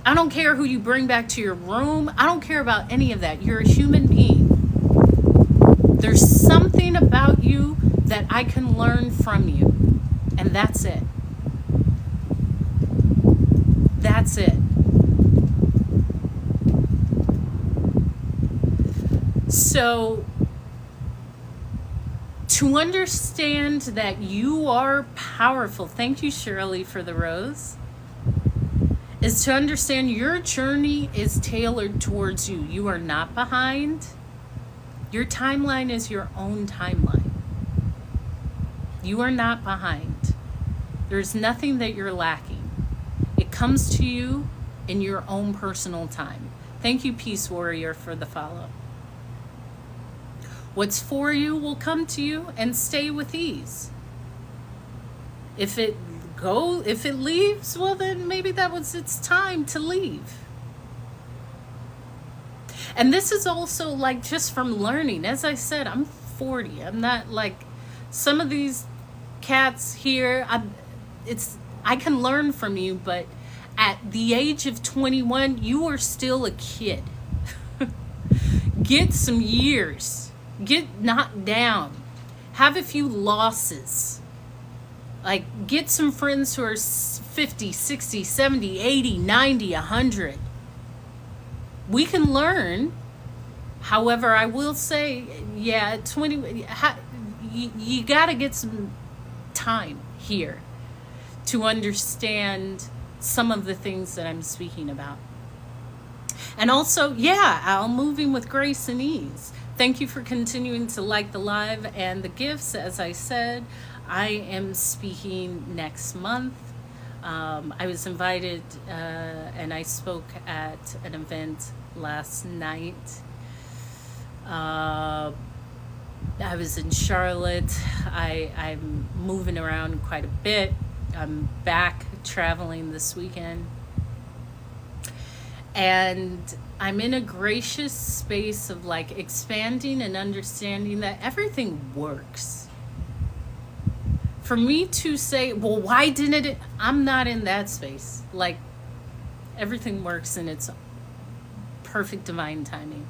I don't care who you bring back to your room. I don't care about any of that. You're a human being. There's something about you that I can learn from you. And that's it. That's it. So, to understand that you are powerful, thank you, Shirley, for the rose, is to understand your journey is tailored towards you. You are not behind. Your timeline is your own timeline. You are not behind. There's nothing that you're lacking. It comes to you in your own personal time. Thank you, Peace Warrior, for the follow. What's for you will come to you and stay with ease. If it leaves, well then maybe that was its time to leave. And this is also like just from learning. As I said, I'm 40. I'm not like some of these cats here. I can learn from you, but at the age of 21, you are still a kid. Get some years. Get knocked down. Have a few losses. Like, get some friends who are 50, 60, 70, 80, 90, 100. We can learn. However, I will say, yeah, 20, you got to get some time here to understand some of the things that I'm speaking about. And also, yeah, Al, moving with grace and ease. Thank you for continuing to like the live and the gifts. As I said, I am speaking next month. I was invited and I spoke at an event last night. I was in Charlotte. I'm moving around quite a bit. I'm back traveling this weekend. And I'm in a gracious space of like expanding and understanding that everything works. For me to say, well, why didn't it? I'm not in that space. Like, everything works in its perfect divine timing.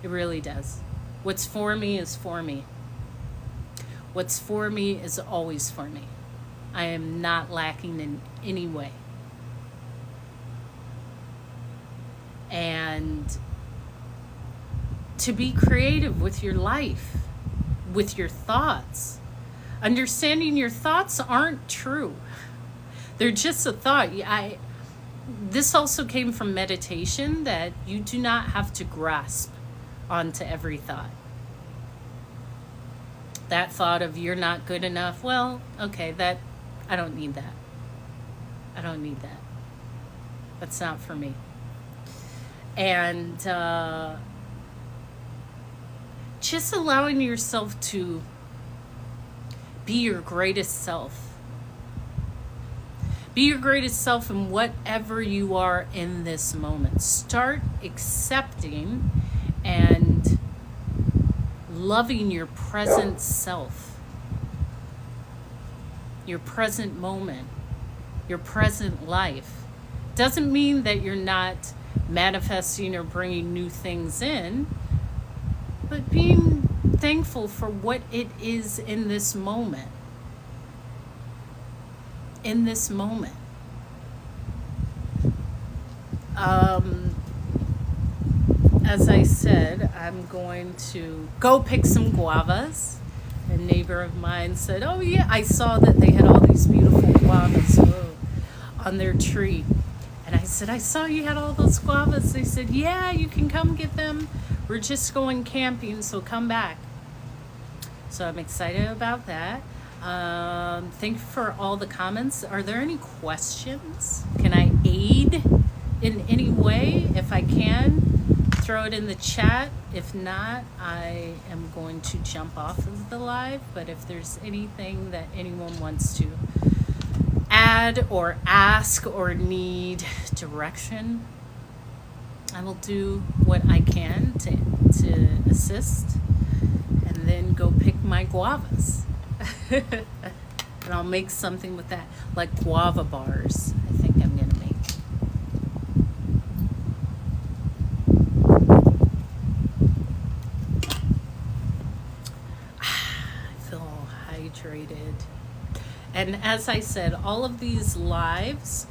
It really does. What's for me is for me. What's for me is always for me. I am not lacking in any way. And to be creative with your life, with your thoughts. Understanding your thoughts aren't true. They're just a thought. this also came from meditation, that you do not have to grasp onto every thought. That thought of you're not good enough, well, okay, that I don't need that. I don't need that. That's not for me. And just allowing yourself to be your greatest self. Be your greatest self in whatever you are in this moment. Start accepting and loving your present self, your present moment, your present life. Doesn't mean that you're not manifesting or bringing new things in, but being thankful for what it is in this moment. In this moment. As I said, I'm going to go pick some guavas. A neighbor of mine said, oh yeah, I saw that they had all these beautiful guavas on their tree. And I said, I saw you had all those guavas. They said, yeah, you can come get them. We're just going camping, so come back. So I'm excited about that. Thank you for all the comments. Are there any questions? Can I aid in any way? If I can, throw it in the chat. If not, I am going to jump off of the live. But if there's anything that anyone wants to add or ask or need direction, I will do what I can to assist, and then go pick my guavas. And I'll make something with that, like guava bars, I think I'm gonna make. I feel all hydrated. And as I said, all of these lives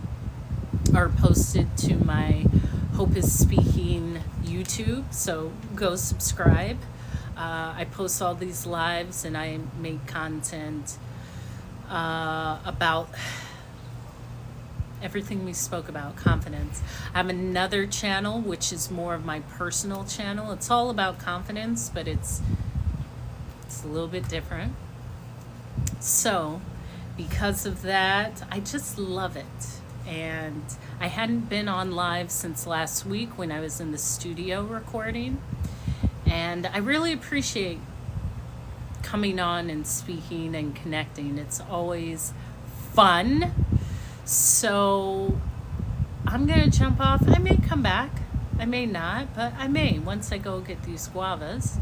are posted to my Hope is Speaking YouTube, so go subscribe. I post all these lives and I make content about everything we spoke about, confidence. I have another channel which is more of my personal channel. It's all about confidence, but it's a little bit different. So because of that, I just love it. And I hadn't been on live since last week when I was in the studio recording. And I really appreciate coming on and speaking and connecting. It's always fun. So I'm going to jump off. I may come back. I may not, but I may once I go get these guavas.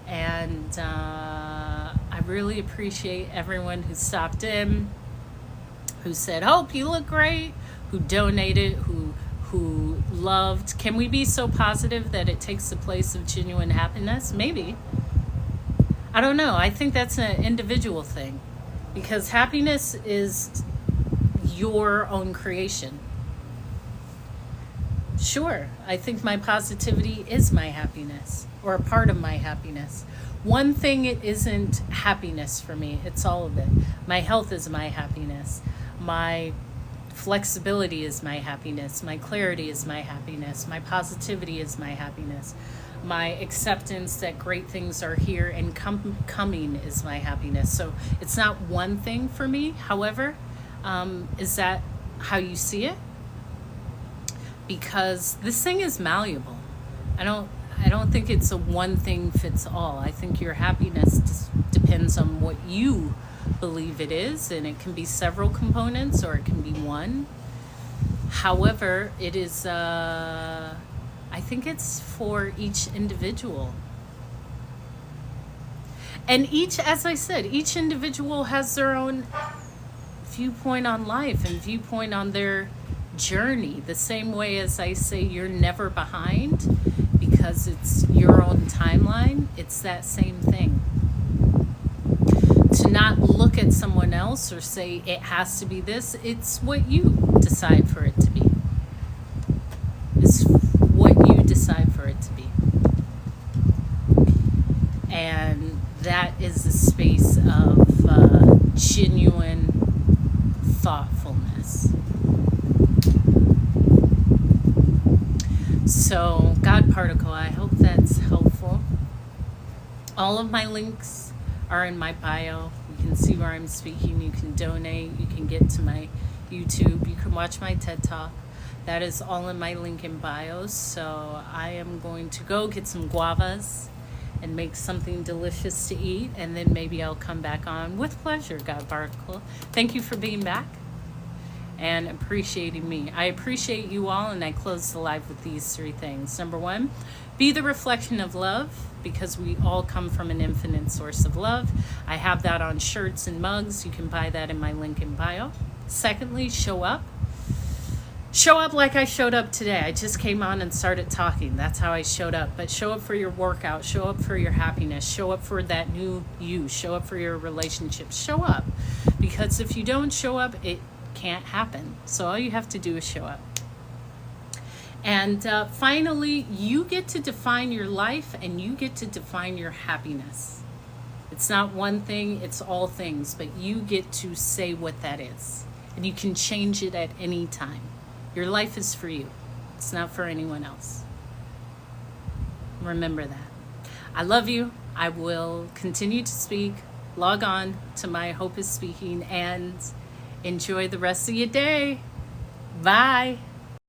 And I really appreciate everyone who stopped in, who said, Hope, you look great, who donated, who loved. Can we be so positive that it takes the place of genuine happiness? Maybe. I don't know. I think that's an individual thing, because happiness is your own creation. Sure, I think my positivity is my happiness, or a part of my happiness. One thing it isn't happiness for me, it's all of it. My health is my happiness. My flexibility is my happiness. My clarity is my happiness. My positivity is my happiness. My acceptance that great things are here and coming is my happiness. So it's not one thing for me. However, is that how you see it? Because this thing is malleable. I don't think it's a one thing fits all. I think your happiness just depends on what you believe it is, and it can be several components or it can be one. However, it is I think it's for each individual. And as I said, each individual has their own viewpoint on life and viewpoint on their journey. The same way as I say you're never behind because it's your own timeline, it's that same thing. To not look at someone else or say it has to be this, it's what you decide for it to be. It's what you decide for it to be. And that is a space of genuine thoughtfulness. So, God Particle, I hope that's helpful. All of my links are in my bio. You can see where I'm speaking. You can donate. You can get to my YouTube. You can watch my TED Talk. That is all in my link in bio. So I am going to go get some guavas and make something delicious to eat. And then maybe I'll come back on with pleasure, God Particle. Thank you for being back and appreciating me. I appreciate you all, and I close the live with these 3 things. Number 1, be the reflection of love, because we all come from an infinite source of love. I have that on shirts and mugs. You can buy that in my link in bio. Secondly, show up. Show up like I showed up today. I just came on and started talking. That's how I showed up. But show up for your workout. Show up for your happiness. Show up for that new you. Show up for your relationships. Show up. Because if you don't show up, it can't happen. So all you have to do is show up. And finally, you get to define your life, and you get to define your happiness. It's not one thing, it's all things, but you get to say what that is. And you can change it at any time. Your life is for you. It's not for anyone else. Remember that. I love you. I will continue to speak. Log on to my Hope is Speaking and enjoy the rest of your day. Bye.